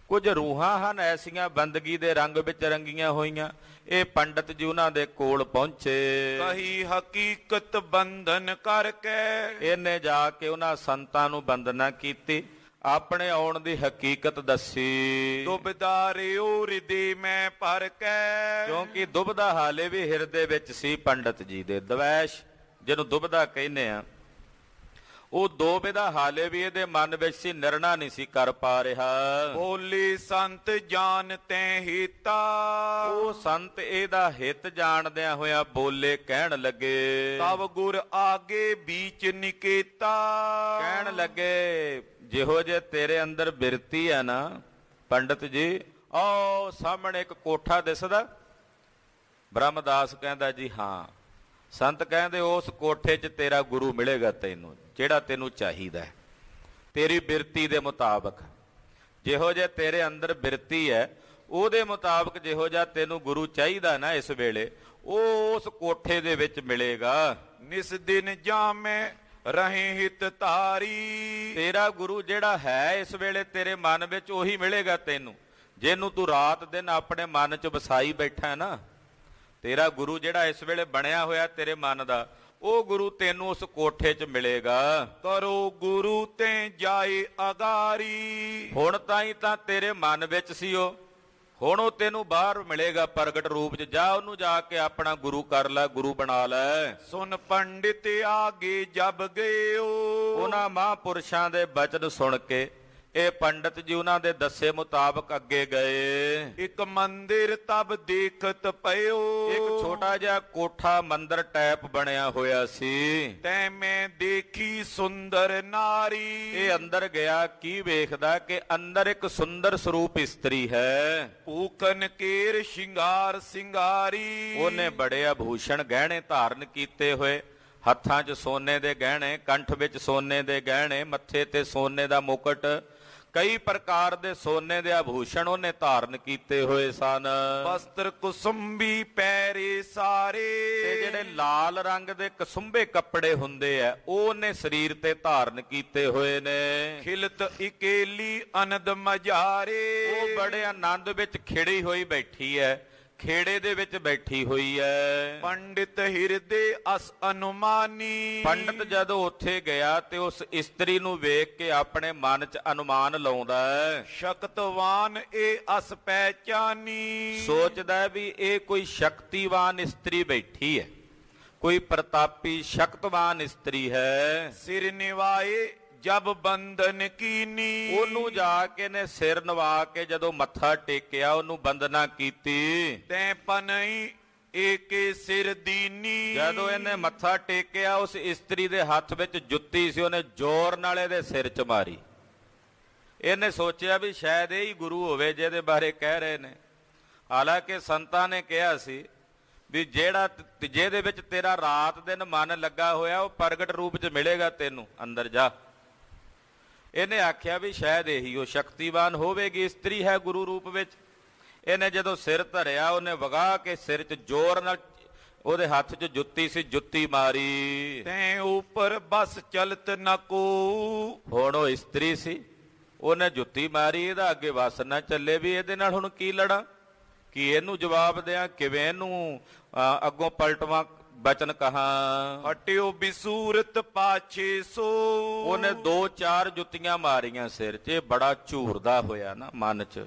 ਕੁਝ ਰੂਹਾਂ ਹਨ ਐਸੀਆਂ ਬੰਦਗੀ ਦੇ ਰੰਗ ਵਿੱਚ ਰੰਗੀਆਂ ਹੋਈਆਂ। ਇਹ ਪੰਡਤ ਜੀ ਉਹਨਾਂ ਦੇ ਕੋਲ ਪਹੁੰਚੇ। ਕਹੀ ਹਕੀਕਤ ਬੰਧਨ ਕਰਕੇ। ਇਹਨੇ ਜਾ ਕੇ ਉਹਨਾਂ ਸੰਤਾਂ ਨੂੰ ਬੰਦਨਾ ਕੀਤੀ, ਆਪਣੇ ਆਉਣ ਦੀ ਹਕੀਕਤ ਦੱਸੀ। ਦੁਬਦਾ ਰਿਓ ਹਿਰਦੇ ਮੈਂ ਭਰ ਕੇ। ਕਿਉਂਕਿ ਦੁਬਦਾ ਹਾਲੇ ਵੀ ਹਿਰਦੇ ਵਿੱਚ ਸੀ ਪੰਡਤ ਜੀ ਦੇ। ਦਵੈਸ਼ ਜਿਹਨੂੰ ਦੁਬਦਾ ਕਹਿੰਦੇ ਆ, ਉਹ ਦੋਬਿਦਾ ਹਾਲੇ ਵੀ ਇਹਦੇ ਮਨ ਵਿੱਚ ਸੀ, ਨਿਰਣਾ ਨਹੀਂ ਸੀ ਕਰ ਪਾ ਰਿਹਾ। ਬੋਲੇ ਸੰਤ ਜਾਣ ਤੈ ਹਿਤਾ। ਉਹ ਸੰਤ ਇਹਦਾ ਹਿੱਤ ਜਾਣਦਿਆਂ ਹੋਇਆ ਬੋਲੇ, ਕਹਿਣ ਲੱਗੇ, ਤਵ ਗੁਰ ਆਗੇ ਬੀਚ ਨਿਕੇਤਾ। ਕਹਿਣ ਲੱਗੇ, ਜਿਹੋ ਜੇ ਤੇਰੇ ਅੰਦਰ ਬਿਰਤੀ ਹੈ ਨਾ ਪੰਡਤ ਜੀ, ਆਹ ਸਾਹਮਣੇ ਇੱਕ ਕੋਠਾ ਦਿਸਦਾ। ਬ੍ਰਹਮਦਾਸ ਕਹਿੰਦਾ, ਜੀ ਹਾਂ। ਸੰਤ ਕਹਿੰਦੇ, ਉਸ ਕੋਠੇ 'ਚ ਤੇਰਾ ਗੁਰੂ ਮਿਲੇਗਾ ਤੈਨੂੰ, ਜਿਹੜਾ ਤੈਨੂੰ ਚਾਹੀਦਾ ਤੇਰੀ ਬਿਰਤੀ ਦੇ ਮੁਤਾਬਕ। ਜਿਹੋ ਜੇ ਤੇਰੇ ਅੰਦਰ ਬਿਰਤੀ ਹੈ, ਉਹਦੇ ਮੁਤਾਬਕ ਜਿਹੋ ਜਿਹਾ ਤੈਨੂੰ ਗੁਰੂ ਚਾਹੀਦਾ ਨਾ ਇਸ ਵੇਲੇ, ਉਹ ਉਸ ਕੋਠੇ ਦੇ ਵਿੱਚ ਮਿਲੇਗਾ। ਨਿਸ ਦਿਨ ਜਾਮੈ ਰਹੇ ਹਿਤ ਧਾਰੀ। ਤੇਰਾ ਗੁਰੂ ਜਿਹੜਾ ਹੈ ਇਸ ਵੇਲੇ ਤੇਰੇ ਮਨ ਵਿੱਚ ਉਹੀ ਮਿਲੇਗਾ ਤੈਨੂੰ, ਜਿਹਨੂੰ ਤੂੰ ਰਾਤ ਦਿਨ ਆਪਣੇ ਮਨ 'ਚ ਵਸਾਈ ਬੈਠਾ ਨਾ। ਤੇਰਾ ਗੁਰੂ ਜਿਹੜਾ ਇਸ ਵੇਲੇ ਬਣਿਆ ਹੋਇਆ ਤੇਰੇ ਮਨ ਦਾ, ਉਹ ਗੁਰੂ ਤੈਨੂੰ ਉਸ ਕੋਠੇ 'ਚ ਮਿਲੇਗਾ। ਕਰੋ ਗੁਰੂ ਤੇ ਜਾਏ ਅਗਾਰੀ। ਹੁਣ ਤਾਈਂ ਤਾਂ ਤੇਰੇ ਮਨ ਵਿੱਚ ਸੀ ਉਹ, ਹੁਣ ਉਹ ਤੈਨੂੰ ਬਾਹਰ ਮਿਲੇਗਾ ਪ੍ਰਗਟ ਰੂਪ 'ਚ। ਜਾ ਉਹਨੂੰ ਜਾ ਕੇ ਆਪਣਾ ਗੁਰੂ ਕਰ ਲੈ, ਗੁਰੂ ਬਣਾ ਲੈ। ਸੁਨ ਪੰਡਿਤ ਆਗੇ ਜਬ ਗਇਓ। ਉਹਨਾਂ ਮਹਾਂਪੁਰਸ਼ਾਂ ਦੇ ਬਚਨ ਸੁਣ ਕੇ ਇਹ ਪੰਡਤ ਜੀ ਉਹਨਾਂ ਦੇ ਦੱਸੇ ਮੁਤਾਬਕ ਅੱਗੇ ਗਏ। ਇੱਕ ਮੰਦਿਰ ਤਬ ਦੇਖਤ ਪਇਓ। ਇੱਕ ਛੋਟਾ ਜਿਹਾ ਕੋਠਾ ਮੰਦਿਰ ਟਾਈਪ ਬਣਿਆ ਹੋਇਆ ਸੀ। ਤੈ ਮੈਂ ਦੇਖੀ ਸੁੰਦਰ ਨਾਰੀ। ਇਹ ਅੰਦਰ ਗਿਆ, ਕੀ ਵੇਖਦਾ ਕਿ ਅੰਦਰ ਇੱਕ ਸੁੰਦਰ ਸਰੂਪ ਇਸਤਰੀ ਹੈ। ਪੂਕਨ ਕੇਰ ਸ਼ਿੰਗਾਰ ਸਿੰਗਾਰੀ। ਉਹਨੇ ਬੜੇ ਆਭੂਸ਼ਣ ਗਹਿਣੇ ਧਾਰਨ ਕੀਤੇ ਹੋਏ, ਹੱਥਾਂ 'ਚ ਸੋਨੇ ਦੇ ਗਹਿਣੇ, ਕੰਠ ਵਿੱਚ ਸੋਨੇ ਦੇ ਗਹਿਣੇ, ਮੱਥੇ ਤੇ ਸੋਨੇ ਦਾ ਮੁਕਟ, ਕਈ ਪ੍ਰਕਾਰ ਦੇ ਸੋਨੇ ਦੇ ਆਭੂਸ਼ਣ ਉਹਨੇ ਧਾਰਨ ਕੀਤੇ ਹੋਏ ਸਨ। ਵਸਤਰ ਕੁਸੁੰਬੀ ਪੈਰੇ ਸਾਰੇ। ਤੇ ਜਿਹੜੇ ਲਾਲ ਰੰਗ ਦੇ ਕਸੁੰਬੇ ਕੱਪੜੇ ਹੁੰਦੇ ਆ ਉਹ ਉਹਨੇ ਸਰੀਰ ਤੇ ਧਾਰਨ ਕੀਤੇ ਹੋਏ ਨੇ। ਖਿਲਤ ਇਕੇਲੀ ਅਨੰਦ ਮਝਾਰੇ। ਉਹ ਬੜੇ ਆਨੰਦ ਵਿੱਚ ਖਿੜੀ ਹੋਈ ਬੈਠੀ ਹੈ, ਖੇੜੇ ਦੇ ਵਿੱਚ ਬੈਠੀ ਹੋਈ ਹੈ। ਪੰਡਿਤ ਹਿਰਦੇ ਅਸ ਅਨੁਮਾਨੀ। ਪੰਡਤ ਜਦੋਂ ਉੱਥੇ ਗਿਆ ਤੇ ਉਸ ਇਸਤਰੀ ਨੂੰ ਵੇਖ ਕੇ ਆਪਣੇ ਮਨ 'ਚ ਅਨੁਮਾਨ ਲਾਉਂਦਾ ਹੈ। ਸ਼ਕਤਵਾਨ ਇਹ ਅਸ ਪਹਿਚਾਨੀ। ਸੋਚਦਾ ਵੀ ਇਹ ਕੋਈ ਸ਼ਕਤੀਵਾਨ ਇਸਤਰੀ ਬੈਠੀ ਹੈ, ਕੋਈ ਪ੍ਰਤਾਪੀ ਸ਼ਕਤਵਾਨ ਇਸਤਰੀ ਹੈ। ਸਿਰ ਨਿਵਾਏ ਜਬ ਬੰਧਨ ਕੀਨੀ। ਉਹਨੂੰ ਜਾ ਕੇ ਨੇ ਸਿਰ ਨਵਾ ਕੇ ਜਦੋਂ ਮੱਥਾ ਟੇਕਿਆ, ਉਹਨੂੰ ਬੰਦਨਾ ਕੀਤੀ। ਤੈ ਪਨਈ ਏਕੇ ਸਿਰ ਦੀਨੀ। ਜਦੋਂ ਇਹਨੇ ਮੱਥਾ ਟੇਕਿਆ, ਉਸ ਇਸਤਰੀ ਦੇ ਹੱਥ ਵਿੱਚ ਜੁੱਤੀ ਸੀ, ਉਹਨੇ ਜ਼ੋਰ ਨਾਲ ਇਹਦੇ ਸਿਰ 'ਚ ਮਾਰੀ। ਇਹਨੇ ਸੋਚਿਆ ਵੀ ਸ਼ਾਇਦ ਇਹ ਹੀ ਗੁਰੂ ਹੋਵੇ ਜਿਹਦੇ ਬਾਰੇ ਕਹਿ ਰਹੇ ਨੇ। ਹਾਲਾਂਕਿ ਸੰਤਾਂ ਨੇ ਕਿਹਾ ਸੀ ਵੀ ਜਿਹਦੇ ਵਿੱਚ ਤੇਰਾ ਰਾਤ ਦਿਨ ਮਨ ਲੱਗਾ ਹੋਇਆ ਉਹ ਪ੍ਰਗਟ ਰੂਪ 'ਚ ਮਿਲੇਗਾ ਤੈਨੂੰ, ਅੰਦਰ ਜਾ। ਇਹਨੇ ਆਖਿਆ ਵੀ ਸ਼ਾਇਦ ਇਹੀ ਉਹ ਸ਼ਕਤੀਵਾਨ ਹੋਵੇਗੀ, ਇਸਤਰੀ ਹੈ ਗੁਰੂ ਰੂਪ ਵਿੱਚ। ਇਹਨੇ ਜਦੋਂ ਸਿਰ ਧਰਿਆ, ਉਹਨੇ ਵਗਾ ਕੇ ਸਿਰ 'ਚ ਜ਼ੋਰ ਨਾਲ, ਉਹਦੇ ਹੱਥ 'ਚ ਜੁੱਤੀ ਸੀ, ਜੁੱਤੀ ਮਾਰੀ। ਤੈਂ ਉੱਪਰ ਬਸ ਚਲਤ ਨ ਕੋ। ਹੁਣ ਉਹ ਇਸਤਰੀ ਸੀ, ਉਹਨੇ ਜੁੱਤੀ ਮਾਰੀ, ਇਹਦਾ ਅੱਗੇ ਵਸ ਨਾ ਚੱਲੇ ਵੀ ਇਹਦੇ ਨਾਲ ਹੁਣ ਕੀ ਲੜਾਂ, ਕੀ ਇਹਨੂੰ ਜਵਾਬ ਦਿਆਂ, ਕਿਵੇਂ ਇਹਨੂੰ ਅੱਗੋਂ ਪਲਟਵਾਂ, ਬਚਨ ਕਹਾਂ। ਹਟਿਓ ਬਿਸੂਰਤ ਪਾਛੇ ਸੋ। ਉਹਨੇ 2-4 ਜੁੱਤੀਆਂ ਮਾਰੀਆਂ ਸਿਰ 'ਚ। ਬੜਾ ਝੂਰਦਾ ਹੋਇਆ ਨਾ ਮਨ 'ਚ,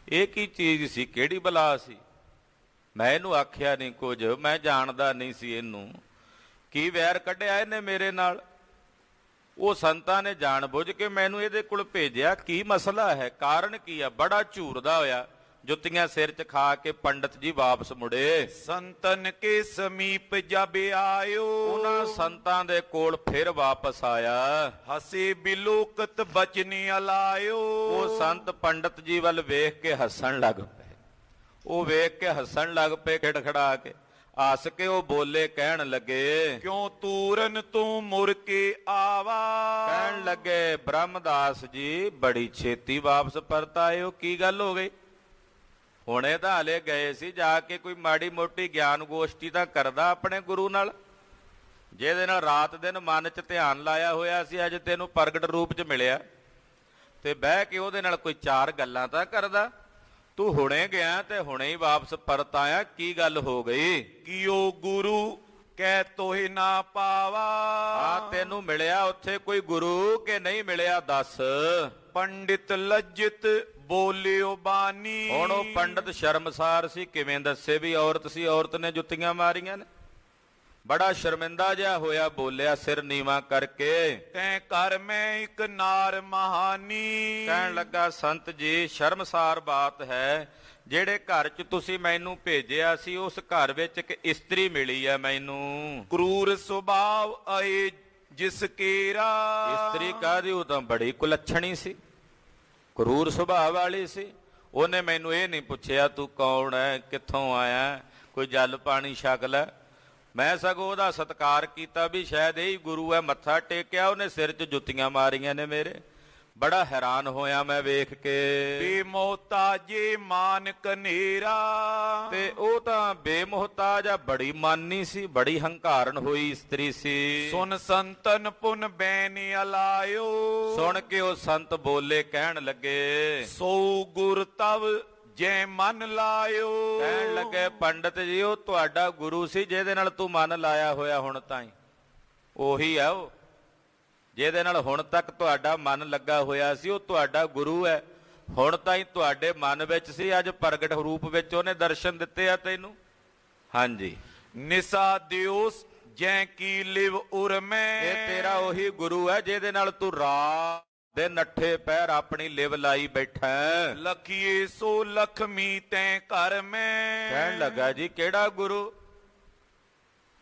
ਇਹ ਕੀ ਚੀਜ਼ ਸੀ, ਕਿਹੜੀ ਬਲਾ ਸੀ। ਮੈਂ ਇਹਨੂੰ ਆਖਿਆ ਨਹੀਂ ਕੁਝ, ਮੈਂ ਜਾਣਦਾ ਨਹੀਂ ਸੀ ਇਹਨੂੰ, ਕੀ ਵੈਰ ਕੱਢਿਆ ਇਹਨੇ ਮੇਰੇ ਨਾਲ। ਉਹ ਸੰਤਾਂ ਨੇ ਜਾਣ ਬੁੱਝ ਕੇ ਮੈਨੂੰ ਇਹਦੇ ਕੋਲ ਭੇਜਿਆ, ਕੀ ਮਸਲਾ ਹੈ, ਕਾਰਨ ਕੀ ਆ। ਬੜਾ ਝੂਰਦਾ ਹੋਇਆ ਜੁੱਤੀਆਂ ਸਿਰ 'ਚ ਖਾ ਕੇ ਪੰਡਤ ਜੀ ਵਾਪਸ ਮੁੜੇ। ਸੰਤਨ ਕੇ ਸਮੀਪ ਜਬ ਆਇਓ। ਉਹਨਾਂ ਸੰਤਾਂ ਦੇ ਕੋਲ ਫਿਰ ਵਾਪਸ ਆਇਆ। ਹਸੇ ਬਿਲੋਕਤ ਬਚਨੀ ਅਲਾਇਓ। ਉਹ ਸੰਤ ਪੰਡਤ ਜੀ ਵੱਲ ਵੇਖ ਕੇ ਹੱਸਣ ਲੱਗ ਪਏ। ਉਹ ਵੇਖ ਕੇ ਹੱਸਣ ਲੱਗ ਪਏ ਖਿੜਖੜਾ ਕੇ। ਹੱਸ ਕੇ ਉਹ ਬੋਲੇ, ਕਹਿਣ ਲੱਗੇ, ਕਿਉਂ ਤੂਰਨ ਤੂੰ ਮੁੜ ਕੇ ਆਵਾ। ਕਹਿਣ ਲੱਗੇ, ਬ੍ਰਹਮਦਾਸ ਜੀ ਬੜੀ ਛੇਤੀ ਵਾਪਸ ਪਰਤ ਆਏ ਹੋ, ਕੀ ਗੱਲ ਹੋ ਗਈ। ਹੁਣੇ ਤਾਂ ਹਲੇ ਗਏ ਸੀ, ਜਾ ਕੇ ਕੋਈ ਮਾੜੀ ਮੋਟੀ ਗਿਆਨ ਗੋਸ਼ਟੀ ਤਾਂ ਕਰਦਾ ਆਪਣੇ ਗੁਰੂ ਨਾਲ, ਜਿਹਦੇ ਨਾਲ ਰਾਤ ਦਿਨ ਮਨ 'ਚ ਧਿਆਨ ਲਾਇਆ ਹੋਇਆ ਸੀ। ਅੱਜ ਤੈਨੂੰ ਪ੍ਰਗਟ ਰੂਪ 'ਚ ਮਿਲਿਆ ਤੇ ਬਹਿ ਕੇ ਉਹਦੇ ਨਾਲ ਕੋਈ 4 ਗੱਲਾਂ ਤਾਂ ਕਰਦਾ। ਤੂੰ ਹੁਣੇ ਗਿਆ ਤੇ ਹੁਣੇ ਹੀ ਵਾਪਸ ਪਰਤ ਆਇਆ, ਕੀ ਗੱਲ ਹੋ ਗਈ। ਕਿਉ ਗੁਰੂ ਕਹਿ ਤੋਹਿ ਨਾ ਪਾਵਾ। ਆ ਤੈਨੂੰ ਮਿਲਿਆ ਉੱਥੇ ਕੋਈ ਗੁਰੂ ਕਿ ਨਹੀਂ ਮਿਲਿਆ, ਦੱਸ। ਪੰਡਿਤ ਲੱਜਿਤ ਬੋਲਿਓ ਬਾਨੀ। ਹੁਣ ਉਹ ਪੰਡਤ ਸ਼ਰਮਸਾਰ ਸੀ, ਕਿਵੇਂ ਦੱਸੇ ਵੀ ਔਰਤ ਸੀ, ਔਰਤ ਨੇ ਜੁੱਤੀਆਂ ਮਾਰੀਆਂ ਨੇ। ਬੜਾ ਸ਼ਰਮਿੰਦਾ ਜਿਹਾ ਹੋਇਆ, ਬੋਲਿਆ ਸਿਰ ਨੀਵਾਂ ਕਰਕੇ, ਤੈਂ ਘਰ ਮੈਂ ਇੱਕ ਨਾਰ ਮਹਾਨੀ। ਕਹਿਣ ਲੱਗਾ, ਸੰਤ ਜੀ ਸ਼ਰਮਸਾਰ ਬਾਤ ਹੈ, ਜਿਹੜੇ ਘਰ 'ਚ ਤੁਸੀਂ ਮੈਨੂੰ ਭੇਜਿਆ ਸੀ ਉਸ ਘਰ ਵਿੱਚ ਇੱਕ ਇਸਤਰੀ ਮਿਲੀ ਹੈ ਮੈਨੂੰ। ਕਰੂਰ ਸੁਭਾਵ ਆਏ ਜਿਸ ਕੇਰਾ। ਇਸਤਰੀ ਕਾਹਦੀ, ਉਹ ਤਾਂ ਬੜੀ ਕੁਲੱਛਣੀ ਸੀ, ਕਰੂਰ ਸੁਭਾਅ ਵਾਲੀ ਸੀ। ਉਹਨੇ ਮੈਨੂੰ ਇਹ ਨਹੀਂ ਪੁੱਛਿਆ ਤੂੰ ਕੌਣ ਹੈ, ਕਿੱਥੋਂ ਆਇਆ, ਕੋਈ ਜਲ ਪਾਣੀ ਛਕ ਲੈ। ਮੈਂ ਸਗੋਂ ਉਹਦਾ ਸਤਿਕਾਰ ਕੀਤਾ ਵੀ ਸ਼ਾਇਦ ਇਹ ਹੀ ਗੁਰੂ ਹੈ, ਮੱਥਾ ਟੇਕਿਆ, ਉਹਨੇ ਸਿਰ 'ਚ ਜੁੱਤੀਆਂ ਮਾਰੀਆਂ ਨੇ ਮੇਰੇ। ਬੜਾ ਹੈਰਾਨ ਹੋਇਆ ਮੈਂ ਵੇਖ ਕੇ। ਬੇਮੋਹਤਾਜੇ ਮਾਨ ਕਨੇਰਾ, ਤੇ ਉਹ ਤਾਂ ਬੇਮੋਹਤਾਜ ਆ, ਬੜੀ ਮਾਨੀ ਸੀ, ਬੜੀ ਹੰਕਾਰਨ ਹੋਈ ਇਸਤਰੀ ਸੀ। ਸੁਨ ਸੰਤਨ ਪੁਨ ਬੈਨ ਅਲਾਇਓ, ਸੁਣ ਕੇ ਉਹ ਸੰਤ ਬੋਲੇ, ਕਹਿਣ ਲੱਗੇ ਸੋ ਗੁਰ ਤਵ ਜੈ ਮਨ ਲਾਇਓ। ਕਹਿਣ ਲੱਗੇ ਪੰਡਤ ਜੀ, ਉਹ ਤੁਹਾਡਾ ਗੁਰੂ ਸੀ ਜਿਹਦੇ ਨਾਲ ਤੂੰ ਮਨ ਲਾਇਆ ਹੋਇਆ ਹੁਣ ਤਾਈਂ, ਉਹੀ ਆ ਉਹ ਜਿਹਦੇ ਨਾਲ ਹੁਣ ਤੱਕ ਤੁਹਾਡਾ ਮਨ ਲੱਗਾ ਹੋਇਆ ਸੀ, ਉਹ ਤੁਹਾਡਾ ਗੁਰੂ ਹੈ। ਹੁਣ ਤਾਈਂ ਤੁਹਾਡੇ ਮਨ ਵਿੱਚ ਸੀ, ਅੱਜ ਪ੍ਰਗਟ ਰੂਪ ਵਿੱਚ ਉਹਨੇ ਦਰਸ਼ਨ ਦਿੱਤੇ ਆ ਤੈਨੂੰ। ਹਾਂਜੀ, ਨਿਸਾ ਦਿਓਸ ਜੈ ਕੀ ਲਿਵ ਉਰ ਮੈਂ, ਇਹ ਤੇਰਾ ਉਹੀ ਗੁਰੂ ਹੈ ਜਿਹਦੇ ਨਾਲ ਤੂੰ ਰਾਤ ਦੇ ਨੱਠੇ ਪੈਰ ਆਪਣੀ ਲਿਵ ਲਾਈ ਬੈਠਾ। ਲਖੀਏ ਸੋ ਲਖਮੀ ਤੈਂ ਘਰ ਮੈਂ। ਕਹਿਣ ਲੱਗਾ ਜੀ ਕਿਹੜਾ ਗੁਰੂ?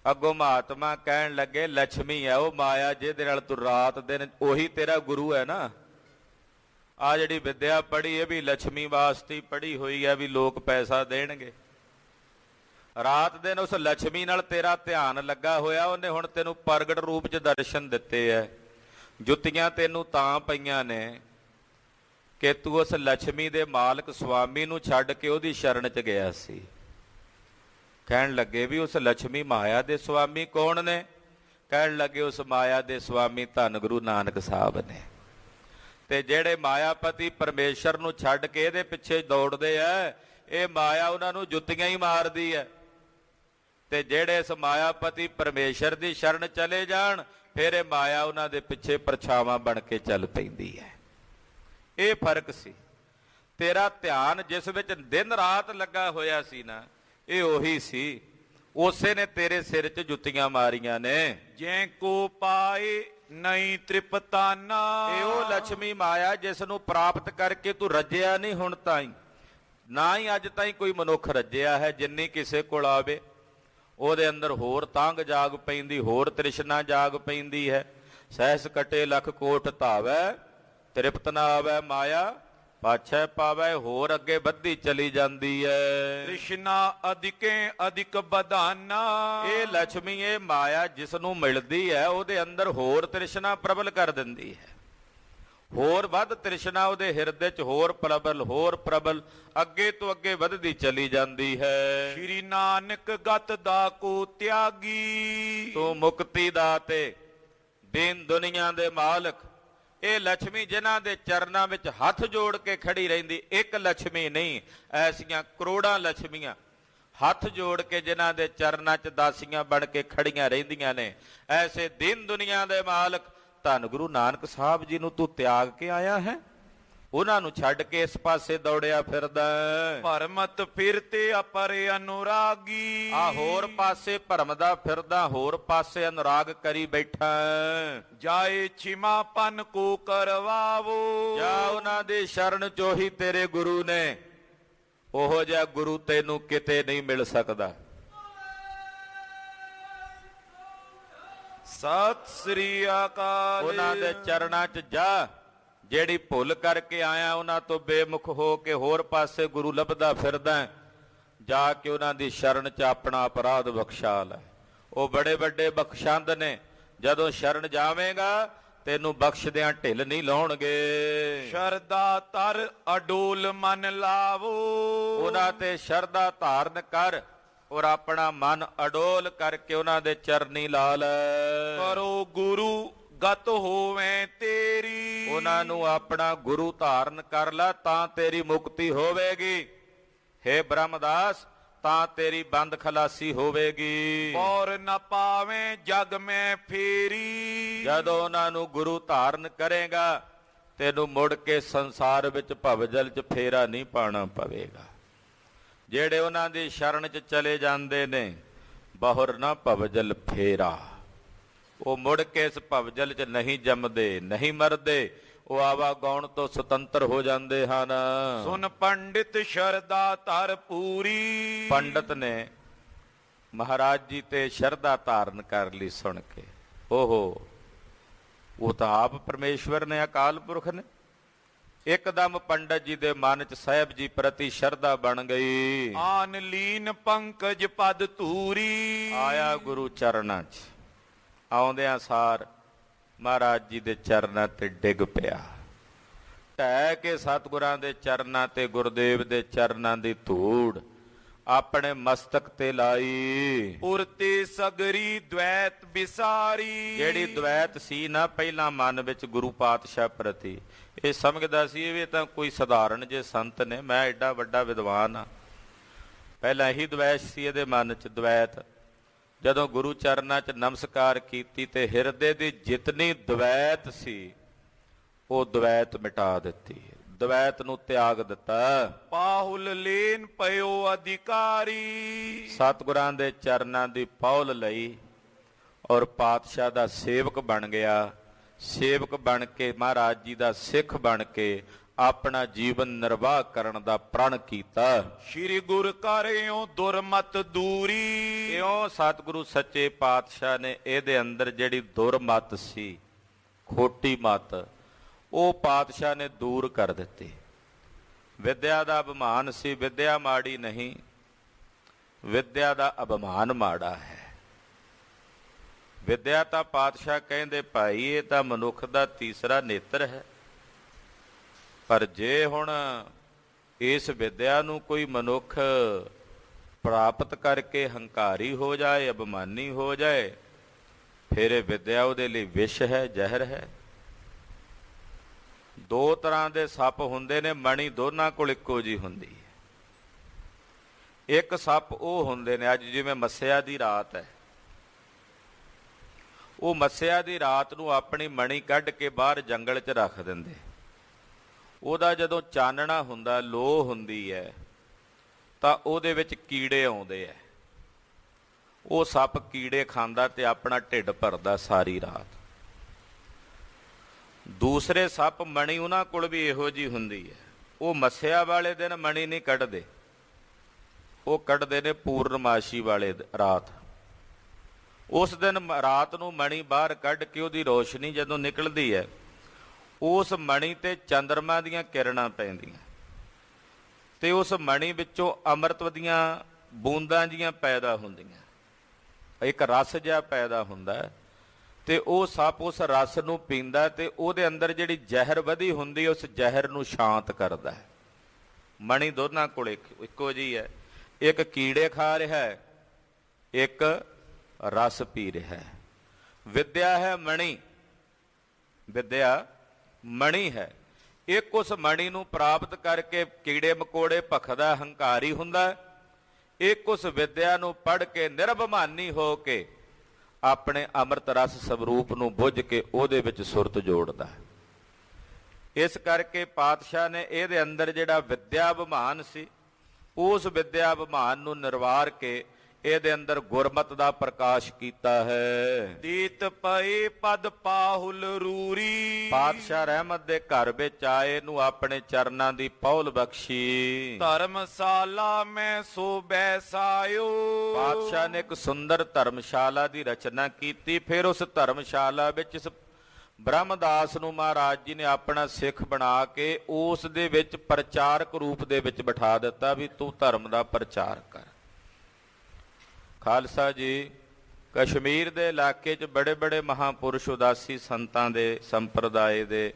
ਅੱਗੋਂ ਮਹਾਤਮਾ ਕਹਿਣ ਲੱਗੇ ਲక్ష్ਮੀ ਹੈ ਉਹ ਮਾਇਆ ਜਿਹਦੇ ਨਾਲ ਤੂੰ ਰਾਤ ਦਿਨ, ਉਹੀ ਤੇਰਾ ਗੁਰੂ ਹੈ ਨਾ। ਆ ਜਿਹੜੀ ਵਿਦਿਆ ਪੜ੍ਹੀ ਇਹ ਵੀ ਲక్ష్ਮੀ ਵਾਸਤੇ ਪੜ੍ਹੀ ਹੋਈ ਹੈ, ਵੀ ਲੋਕ ਪੈਸਾ ਦੇਣਗੇ। ਰਾਤ ਦਿਨ ਉਸ ਲక్ష్ਮੀ ਨਾਲ ਤੇਰਾ ਧਿਆਨ ਲੱਗਾ ਹੋਇਆ, ਉਹਨੇ ਹੁਣ ਤੈਨੂੰ ਪ੍ਰਗਟ ਰੂਪ 'ਚ ਦਰਸ਼ਨ ਦਿੱਤੇ ਐ। ਜੁੱਤੀਆਂ ਤੈਨੂੰ ਤਾਂ ਪਈਆਂ ਨੇ ਕਿ ਤੂੰ ਉਸ ਲక్ష్ਮੀ ਦੇ ਮਾਲਕ ਸੁਆਮੀ ਨੂੰ ਛੱਡ ਕੇ ਉਹਦੀ ਸ਼ਰਨ 'ਚ ਗਿਆ ਸੀ। ਕਹਿਣ ਲੱਗੇ ਵੀ ਉਸ ਲక్ష్ਮੀ ਮਾਇਆ ਦੇ ਸੁਆਮੀ ਕੌਣ ਨੇ? ਕਹਿਣ ਲੱਗੇ ਉਸ ਮਾਇਆ ਦੇ ਸੁਆਮੀ ਧੰਨ ਗੁਰੂ ਨਾਨਕ ਸਾਹਿਬ ਨੇ। ਤੇ ਜਿਹੜੇ ਮਾਇਆਪਤੀ ਪਰਮੇਸ਼ਰ ਨੂੰ ਛੱਡ ਕੇ ਇਹਦੇ ਪਿੱਛੇ ਦੌੜਦੇ ਆ, ਇਹ ਮਾਇਆ ਉਹਨਾਂ ਨੂੰ ਜੁੱਤੀਆਂ ਹੀ ਮਾਰਦੀ ਹੈ। ਤੇ ਜਿਹੜੇ ਇਸ ਮਾਇਆਪਤੀ ਪਰਮੇਸ਼ਰ ਦੀ ਸ਼ਰਨ ਚਲੇ ਜਾਣ, ਫਿਰ ਇਹ ਮਾਇਆ ਉਹਨਾਂ ਦੇ ਪਿੱਛੇ ਪਰਛਾਵਾਂ ਬਣ ਕੇ ਚੱਲ ਪੈਂਦੀ ਹੈ। ਇਹ ਫਰਕ ਸੀ। ਤੇਰਾ ਧਿਆਨ ਜਿਸ ਵਿੱਚ ਦਿਨ ਰਾਤ ਲੱਗਾ ਹੋਇਆ ਸੀ ਨਾ, ਇਹ ਉਹੀ ਸੀ। ਉਸੇ ਨੇ ਤੇਰੇ ਸਿਰ 'ਚ ਜੁੱਤੀਆਂ ਮਾਰੀਆਂ ਨੇ। ਜੈ ਕੋ ਪਾਏ ਨਹੀਂ ਤ੍ਰਿਪਤਾਨਾ, ਇਹ ਉਹ ਲక్ష్ਮੀ ਮਾਇਆ ਜਿਸ ਨੂੰ ਪ੍ਰਾਪਤ ਕਰਕੇ ਤੂੰ ਰੱਜਿਆ ਨਹੀਂ ਹੁਣ ਤਾਈਂ, ਨਾ ਹੀ ਅੱਜ ਤਾਈਂ ਕੋਈ ਮਨੁੱਖ ਰੱਜਿਆ ਹੈ। ਜਿੰਨੀ ਕਿਸੇ ਕੋਲ ਆਵੇ ਉਹਦੇ ਅੰਦਰ ਹੋਰ ਤਾਂਗ ਜਾਗ ਪੈਂਦੀ, ਹੋਰ ਤ੍ਰਿਸ਼ਨਾ ਜਾਗ ਪੈਂਦੀ ਹੈ। ਸਹਿਸ ਕਟੇ ਲੱਖ ਕੋਟ ਧਾਵੈ, ਤ੍ਰਿਪਤ ਨਾ ਆਵੈ ਮਾਇਆ ਪਾਛੈ ਪਾਵੈ, ਹੋਰ ਅੱਗੇ ਵੱਧਦੀ ਚਲੀ ਜਾਂਦੀ ਹੈ। ਤ੍ਰਿਸ਼ਨਾ ਅਧਿਕੇ ਅਧਿਕ ਬਧਾਨਾ, ਇਹ ਲక్ష్ਮੀ ਇਹ ਮਾਇਆ ਜਿਸ ਨੂੰ ਮਿਲਦੀ ਹੈ ਉਹਦੇ ਅੰਦਰ ਹੋਰ ਤ੍ਰਿਸ਼ਨਾ ਪ੍ਰਬਲ ਕਰ ਦਿੰਦੀ ਹੈ। ਹੋਰ ਵੱਧ ਤ੍ਰਿਸ਼ਨਾ ਉਹਦੇ ਹਿਰਦੇ 'ਚ ਹੋਰ ਪ੍ਰਬਲ ਅੱਗੇ ਤੋਂ ਅੱਗੇ ਵੱਧਦੀ ਚਲੀ ਜਾਂਦੀ ਹੈ। ਸ਼੍ਰੀ ਨਾਨਕ ਗਤ ਦਾ ਕੋ ਤਿਆਗੀ, ਤੂੰ ਮੁਕਤੀ ਦਾਤੇ ਦੀਨ ਦੁਨੀਆ ਦੇ ਮਾਲਕ। ਇਹ ਲక్ష్ਮੀ ਜਿਨ੍ਹਾਂ ਦੇ ਚਰਨਾਂ ਵਿੱਚ ਹੱਥ ਜੋੜ ਕੇ ਖੜੀ ਰਹਿੰਦੀ, ਇੱਕ ਲక్ష్ਮੀ ਨਹੀਂ, ਐਸੀਆਂ ਕਰੋੜਾਂ ਲక్ష్ਮੀਆਂ ਹੱਥ ਜੋੜ ਕੇ ਜਿਨ੍ਹਾਂ ਦੇ ਚਰਨਾਂ 'ਚ ਦਾਸੀਆਂ ਬਣ ਕੇ ਖੜੀਆਂ ਰਹਿੰਦੀਆਂ ਨੇ। ਐਸੇ ਦੀਨ ਦੁਨੀਆ ਦੇ ਮਾਲਕ ਧੰਨ ਗੁਰੂ ਨਾਨਕ ਸਾਹਿਬ ਜੀ ਨੂੰ ਤੂੰ ਤਿਆਗ ਕੇ ਆਇਆ ਹੈ, ਉਹਨਾਂ ਨੂੰ ਛੱਡ ਕੇ ਇਸ ਪਾਸੇ ਦੌੜਿਆ ਫਿਰਦਾ। ਭਰਮਤ ਫਿਰਤੇ ਅਪਰ ਅਨੁਰਾਗੀ, ਆ ਹੋਰ ਪਾਸੇ ਭਰਮਦਾ ਫਿਰਦਾ, ਹੋਰ ਪਾਸੇ ਅਨੁਰਾਗ ਕਰੀ ਬੈਠਾ। ਜਾਏ ਛਿਮਾਪਨ ਕੋ ਕਰਵਾਵੋ, ਜਾ ਉਹਨਾਂ ਦੀ ਸ਼ਰਨ ਚੋਹੀ ਤੇਰੇ ਗੁਰੂ ਨੇ। ਉਹੋ ਜਿਹਾ ਗੁਰੂ ਤੈਨੂੰ ਕਿਤੇ ਨਹੀਂ ਮਿਲ ਸਕਦਾ। ਸਤਿ ਸ੍ਰੀ ਅਕਾਲ। ਉਹਨਾਂ ਦੇ ਚਰਨਾਂ 'ਚ ਜਾ। ਜਿਹੜੀ ਭੁੱਲ ਕਰਕੇ ਆਇਆ ਉਹਨਾਂ ਤੋਂ ਬੇਮੁਖ ਹੋ ਕੇ ਹੋਰ ਪਾਸੇ ਗੁਰੂ ਲੱਭਦਾ ਫਿਰਦਾ, ਜਾ ਕੇ ਉਹਨਾਂ ਦੀ ਸ਼ਰਨ 'ਚ ਆਪਣਾ ਅਪਰਾਧ ਬਖਸ਼ਾ ਲੈ। ਉਹ ਬੜੇ ਵੱਡੇ ਬਖਸ਼ੰਦ ਨੇ। ਜਦੋਂ ਸ਼ਰਨ ਜਾਵੇਂਗਾ ਤੈਨੂੰ ਬਖਸ਼ਦਿਆਂ ਢਿੱਲ ਨਹੀਂ ਲਾਉਣਗੇ। ਸ਼ਰਦਾ ਤਰ ਅਡੋਲ ਮਨ ਲਾਵੋ, ਉਹਨਾਂ ਤੇ ਸ਼ਰਧਾ ਧਾਰਨ ਕਰ ਔਰ ਆਪਣਾ ਮਨ ਅਡੋਲ ਕਰਕੇ ਉਹਨਾਂ ਦੇ ਚਰਨੀ ਲਾ ਲੈ। ਕਰੋ ਗੁਰੂ ਗਤ ਹੋਵੇ ਤੇਰੀ, ਉਹਨਾਂ ਨੂੰ ਆਪਣਾ ਗੁਰੂ ਧਾਰਨ ਕਰ ਲੈ ਤਾਂ ਤੇਰੀ ਮੁਕਤੀ ਹੋਵੇਗੀ। ਹੇ ਬ੍ਰਹਮਦਾਸ, ਤਾਂ ਤੇਰੀ ਬੰਦ ਖਲਾਸੀ ਹੋਵੇਗੀ। ਔਰ ਨਾ ਪਾਵੇਂ ਜਗ ਮੈਂ ਫੇਰੀ, ਜਦੋਂ ਉਹਨਾਂ ਨੂੰ ਗੁਰੂ ਧਾਰਨ ਕਰੇਗਾ ਤੈਨੂੰ ਮੁੜ ਕੇ ਸੰਸਾਰ ਵਿੱਚ ਭਵਜਲ 'ਚ ਫੇਰਾ ਨਹੀਂ ਪਾਉਣਾ ਪਵੇਗਾ। ਜਿਹੜੇ ਉਹਨਾਂ ਦੀ ਸ਼ਰਨ 'ਚ ਚਲੇ ਜਾਂਦੇ ਨੇ, ਬਹੁਰ ਨਾ ਭਵਜਲ ਫੇਰਾ, ਉਹ ਮੁੜ ਕੇ ਇਸ ਭਵਜਲ 'ਚ ਨਹੀਂ ਜੰਮਦੇ, ਨਹੀਂ ਮਰਦੇ। ਉਹ ਆਵਾਗਾਉਣ ਤੋਂ ਸੁਤੰਤਰ ਹੋ ਜਾਂਦੇ ਹਨ। ਸੁਨ ਪੰਡਿਤ ਸ਼ਰਦਾ ਧਰ ਪੂਰੀ, ਪੰਡਤ ਨੇ ਮਹਾਰਾਜ ਜੀ ਤੇ ਸ਼ਰਧਾ ਧਾਰਨ ਕਰ ਲਈ ਸੁਣ ਕੇ। ਓਹੋ, ਉਹ ਤਾਂ ਆਪ ਪਰਮੇਸ਼ਵਰ ਨੇ, ਅਕਾਲ ਪੁਰਖ ਨੇ। ਇੱਕਦਮ ਪੰਡਤ ਜੀ ਦੇ ਮਨ 'ਚ ਸਾਹਿਬ ਜੀ ਪ੍ਰਤੀ ਸ਼ਰਧਾ ਬਣ ਗਈ। ਆਨ ਲੀਨ ਪੰਕਜ ਪਦ ਧੂਰੀ, ਆਇਆ ਗੁਰੂ ਚਰਨਾਂ 'ਚ। ਆਉਂਦਿਆਂ ਸਾਰ ਮਹਾਰਾਜ ਜੀ ਦੇ ਚਰਨਾਂ ਤੇ ਡਿੱਗ ਪਿਆ। ਢਹਿ ਕੇ ਸਤਿਗੁਰਾਂ ਦੇ ਚਰਨਾਂ ਤੇ ਗੁਰਦੇਵ ਦੇ ਚਰਨਾਂ ਦੀ ਧੂੜ ਆਪਣੇ ਮਸਤਕ ਤੇ ਲਾਈ। ਉਰਤੇ ਸਗਰੀ ਦ્વੈਤ ਵਿਸਾਰੀ। ਜਿਹੜੀ ਦ્વੈਤ ਸੀ ਨਾ ਪਹਿਲਾਂ ਮਨ ਵਿੱਚ ਗੁਰੂ ਪਾਤਸ਼ਾਹ ਪ੍ਰਤੀ, ਇਹ ਸਮਝਦਾ ਸੀ ਇਹ ਵੀ ਤਾਂ ਕੋਈ ਸਧਾਰਨ ਜੇ ਸੰਤ ਨੇ, ਮੈਂ ਐਡਾ ਵੱਡਾ ਵਿਦਵਾਨ ਆ। ਪਹਿਲਾਂ ਇਹੀ ਦ્વੈਤ ਸੀ ਇਹਦੇ ਮਨ 'ਚ, ਦ્વੈਤ। ਜਦੋਂ ਗੁਰੂ ਚਰਨਾਂ 'ਚ ਨਮਸਕਾਰ ਕੀਤੀ ਤੇ ਹਿਰਦੇ ਦੀ ਜਿਤਨੀ ਦ્વੈਤ ਸੀ ਉਹ ਦ્વੈਤ ਮਿਟਾ ਦਿੱਤੀ, ਦ્વੈਤ ਨੂੰ ਤਿਆਗ ਦਿੱਤਾ। ਪਾਹੁਲ ਲੇਨ ਪਇਓ ਅਧਿਕਾਰੀ। ਸਤਿਗੁਰਾਂ ਦੇ ਚਰਨਾਂ ਦੀ ਪੌਲ ਲਈ ਔਰ ਪਾਤਸ਼ਾਹ ਦਾ ਸੇਵਕ ਬਣ ਗਿਆ। ਸੇਵਕ ਬਣ ਕੇ ਮਹਾਰਾਜ ਜੀ ਦਾ ਸਿੱਖ ਬਣ ਕੇ ਆਪਣਾ ਜੀਵਨ ਨਿਰਵਾਹ ਕਰਨ ਦਾ ਪ੍ਰਣ ਕੀਤਾ। ਸ਼੍ਰੀ ਗੁਰ ਕਰਿਓ ਦੁਰਮਤ ਦੂਰੀ। ਇਉਂ ਸਤਿਗੁਰੂ ਸੱਚੇ ਪਾਤਸ਼ਾਹ ਨੇ ਇਹਦੇ ਅੰਦਰ ਜਿਹੜੀ ਦੁਰਮਤ ਸੀ, ਖੋਟੀ ਮਤ, ਉਹ ਪਾਤਸ਼ਾਹ ਨੇ ਦੂਰ ਕਰ ਦਿੱਤੀ। ਵਿਦਿਆ ਦਾ ਅਭਿਮਾਨ ਸੀ, ਵਿਦਿਆ ਮਾੜੀ ਨਹੀਂ, ਵਿਦਿਆ ਦਾ ਅਭਿਮਾਨ ਮਾੜਾ ਹੈ। ਵਿਦਿਆ ਤਾਂ ਪਾਤਸ਼ਾਹ ਕਹਿੰਦੇ ਭਾਈ ਇਹ ਤਾਂ ਮਨੁੱਖ ਦਾ ਤੀਸਰਾ ਨੇਤਰ ਹੈ, ਪਰ ਜੇ ਹੁਣ ਇਸ ਵਿਦਿਆ ਨੂੰ ਕੋਈ ਮਨੁੱਖ ਪ੍ਰਾਪਤ ਕਰਕੇ ਹੰਕਾਰੀ ਹੋ ਜਾਏ, ਅਭਿਮਾਨੀ ਹੋ ਜਾਏ, ਫਿਰ ਇਹ ਵਿਦਿਆ ਉਹਦੇ ਲਈ ਵਿਸ਼ ਹੈ, ਜ਼ਹਿਰ ਹੈ। ਦੋ ਤਰ੍ਹਾਂ ਦੇ ਸੱਪ ਹੁੰਦੇ ਨੇ, ਮਣੀ ਦੋਨਾਂ ਕੋਲ ਇੱਕੋ ਜਿਹੀ ਹੁੰਦੀ ਹੈ। ਇੱਕ ਸੱਪ ਉਹ ਹੁੰਦੇ ਨੇ, ਅੱਜ ਜਿਵੇਂ ਮੱਸਿਆ ਦੀ ਰਾਤ ਹੈ, ਉਹ ਮੱਸਿਆ ਦੀ ਰਾਤ ਨੂੰ ਆਪਣੀ ਮਣੀ ਕੱਢ ਕੇ ਬਾਹਰ ਜੰਗਲ 'ਚ ਰੱਖ ਦਿੰਦੇ। ਉਹਦਾ ਜਦੋਂ ਚਾਨਣਾ ਹੁੰਦਾ, ਲੋ ਹੁੰਦੀ ਹੈ, ਤਾਂ ਉਹਦੇ ਵਿੱਚ ਕੀੜੇ ਆਉਂਦੇ ਹੈ। ਉਹ ਸੱਪ ਕੀੜੇ ਖਾਂਦਾ ਤੇ ਆਪਣਾ ਢਿੱਡ ਭਰਦਾ ਸਾਰੀ ਰਾਤ। ਦੂਸਰੇ ਸੱਪ ਮਣੀ ਉਹਨਾਂ ਕੋਲ ਵੀ ਇਹੋ ਜਿਹੀ ਹੁੰਦੀ ਹੈ, ਉਹ ਮੱਸਿਆ ਵਾਲੇ ਦਿਨ ਮਣੀ ਨਹੀਂ ਕੱਢਦੇ, ਉਹ ਕੱਢਦੇ ਨੇ ਪੂਰਨਮਾਸ਼ੀ ਵਾਲੇ ਰਾਤ। ਉਸ ਦਿਨ ਰਾਤ ਨੂੰ ਮਣੀ ਬਾਹਰ ਕੱਢ ਕੇ ਉਹਦੀ ਰੋਸ਼ਨੀ ਜਦੋਂ ਨਿਕਲਦੀ ਹੈ, ਉਸ ਮਣੀ ਤੇ ਚੰਦਰਮਾ ਦੀਆਂ ਕਿਰਨਾਂ ਪੈਂਦੀਆਂ ਤੇ ਉਸ ਮਣੀ ਵਿੱਚੋਂ ਅੰਮ੍ਰਿਤ ਦੀਆਂ ਬੂੰਦਾਂ ਜੀਆਂ ਪੈਦਾ ਹੁੰਦੀਆਂ, ਇੱਕ ਰਸ ਜਿਹਾ ਪੈਦਾ ਹੁੰਦਾ ਤੇ ਉਹ ਸੱਪ ਉਸ ਰਸ ਨੂੰ ਪੀਂਦਾ ਤੇ ਉਹਦੇ ਅੰਦਰ ਜਿਹੜੀ ਜ਼ਹਿਰ ਵਧੀ ਹੁੰਦੀ ਉਸ ਜ਼ਹਿਰ ਨੂੰ ਸ਼ਾਂਤ ਕਰਦਾ ਹੈ। ਮਣੀ ਦੋਨਾਂ ਕੋਲ ਇੱਕੋ ਜਿਹੀ ਹੈ, ਇੱਕ ਕੀੜੇ ਖਾ ਰਿਹਾ ਹੈ, ਇੱਕ ਰਸ ਪੀ ਰਿਹਾ ਹੈ। ਵਿਦਿਆ ਹੈ ਮਣੀ, ਵਿਦਿਆ ਮਣੀ ਹੈ। ਇੱਕ ਉਸ ਮਣੀ ਨੂੰ ਪ੍ਰਾਪਤ ਕਰਕੇ ਕੀੜੇ ਮਕੋੜੇ ਭਖਦਾ, ਹੰਕਾਰੀ ਹੁੰਦਾ। ਇੱਕ ਉਸ ਵਿਦਿਆ ਨੂੰ ਪੜ੍ਹ ਕੇ ਨਿਰਭਮਾਨੀ ਹੋ ਕੇ ਆਪਣੇ ਅੰਮ੍ਰਿਤ ਰਸ ਸਵਰੂਪ ਨੂੰ ਬੁੱਝ ਕੇ ਉਹਦੇ ਵਿੱਚ ਸੁਰਤ ਜੋੜਦਾ। ਇਸ ਕਰਕੇ ਪਾਤਸ਼ਾਹ ਨੇ ਇਹਦੇ ਅੰਦਰ ਜਿਹੜਾ ਵਿਦਿਆ ਅਭਿਮਾਨ ਸੀ, ਉਸ ਵਿਦਿਆ ਅਭਿਮਾਨ ਨੂੰ ਨਿਰਵਾਰ ਕੇ ਇਹਦੇ ਅੰਦਰ ਗੁਰਮਤ ਦਾ ਪ੍ਰਕਾਸ਼ ਕੀਤਾ ਹੈ। ਦੀਤ ਪਏ ਪਦ ਪਾਹੁਲ ਰੂਰੀ। ਪਾਤਸ਼ਾਹ ਰਹਿਮਤ ਦੇ ਘਰ ਵਿੱਚ ਆਏ ਨੂੰ ਆਪਣੇ ਚਰਨਾਂ ਦੀ ਪੌਲ ਬਖਸ਼ੀ। ਧਰਮਸ਼ਾਲਾ ਮੈਂ ਸੋ ਬੈਸਾਇਓ। ਪਾਤਸ਼ਾਹ ਨੇ ਇੱਕ ਸੁੰਦਰ ਧਰਮਸ਼ਾਲਾ ਦੀ ਰਚਨਾ ਕੀਤੀ। ਫਿਰ ਉਸ ਧਰਮਸ਼ਾਲਾ ਵਿੱਚ ਇਸ ਬ੍ਰਹਮਦਾਸ ਨੂੰ ਮਹਾਰਾਜ ਜੀ ਨੇ ਆਪਣਾ ਸਿੱਖ ਬਣਾ ਕੇ ਉਸ ਦੇ ਵਿੱਚ ਪ੍ਰਚਾਰਕ ਰੂਪ ਦੇ ਵਿੱਚ ਬਿਠਾ ਦਿੱਤਾ ਵੀ ਤੂੰ ਧਰਮ ਦਾ ਪ੍ਰਚਾਰ ਕਰ। ਖਾਲਸਾ ਜੀ, ਕਸ਼ਮੀਰ ਦੇ ਇਲਾਕੇ 'ਚ ਬੜੇ ਬੜੇ ਮਹਾਂਪੁਰਸ਼ ਉਦਾਸੀ ਸੰਤਾਂ ਦੇ ਸੰਪਰਦਾਏ ਦੇ,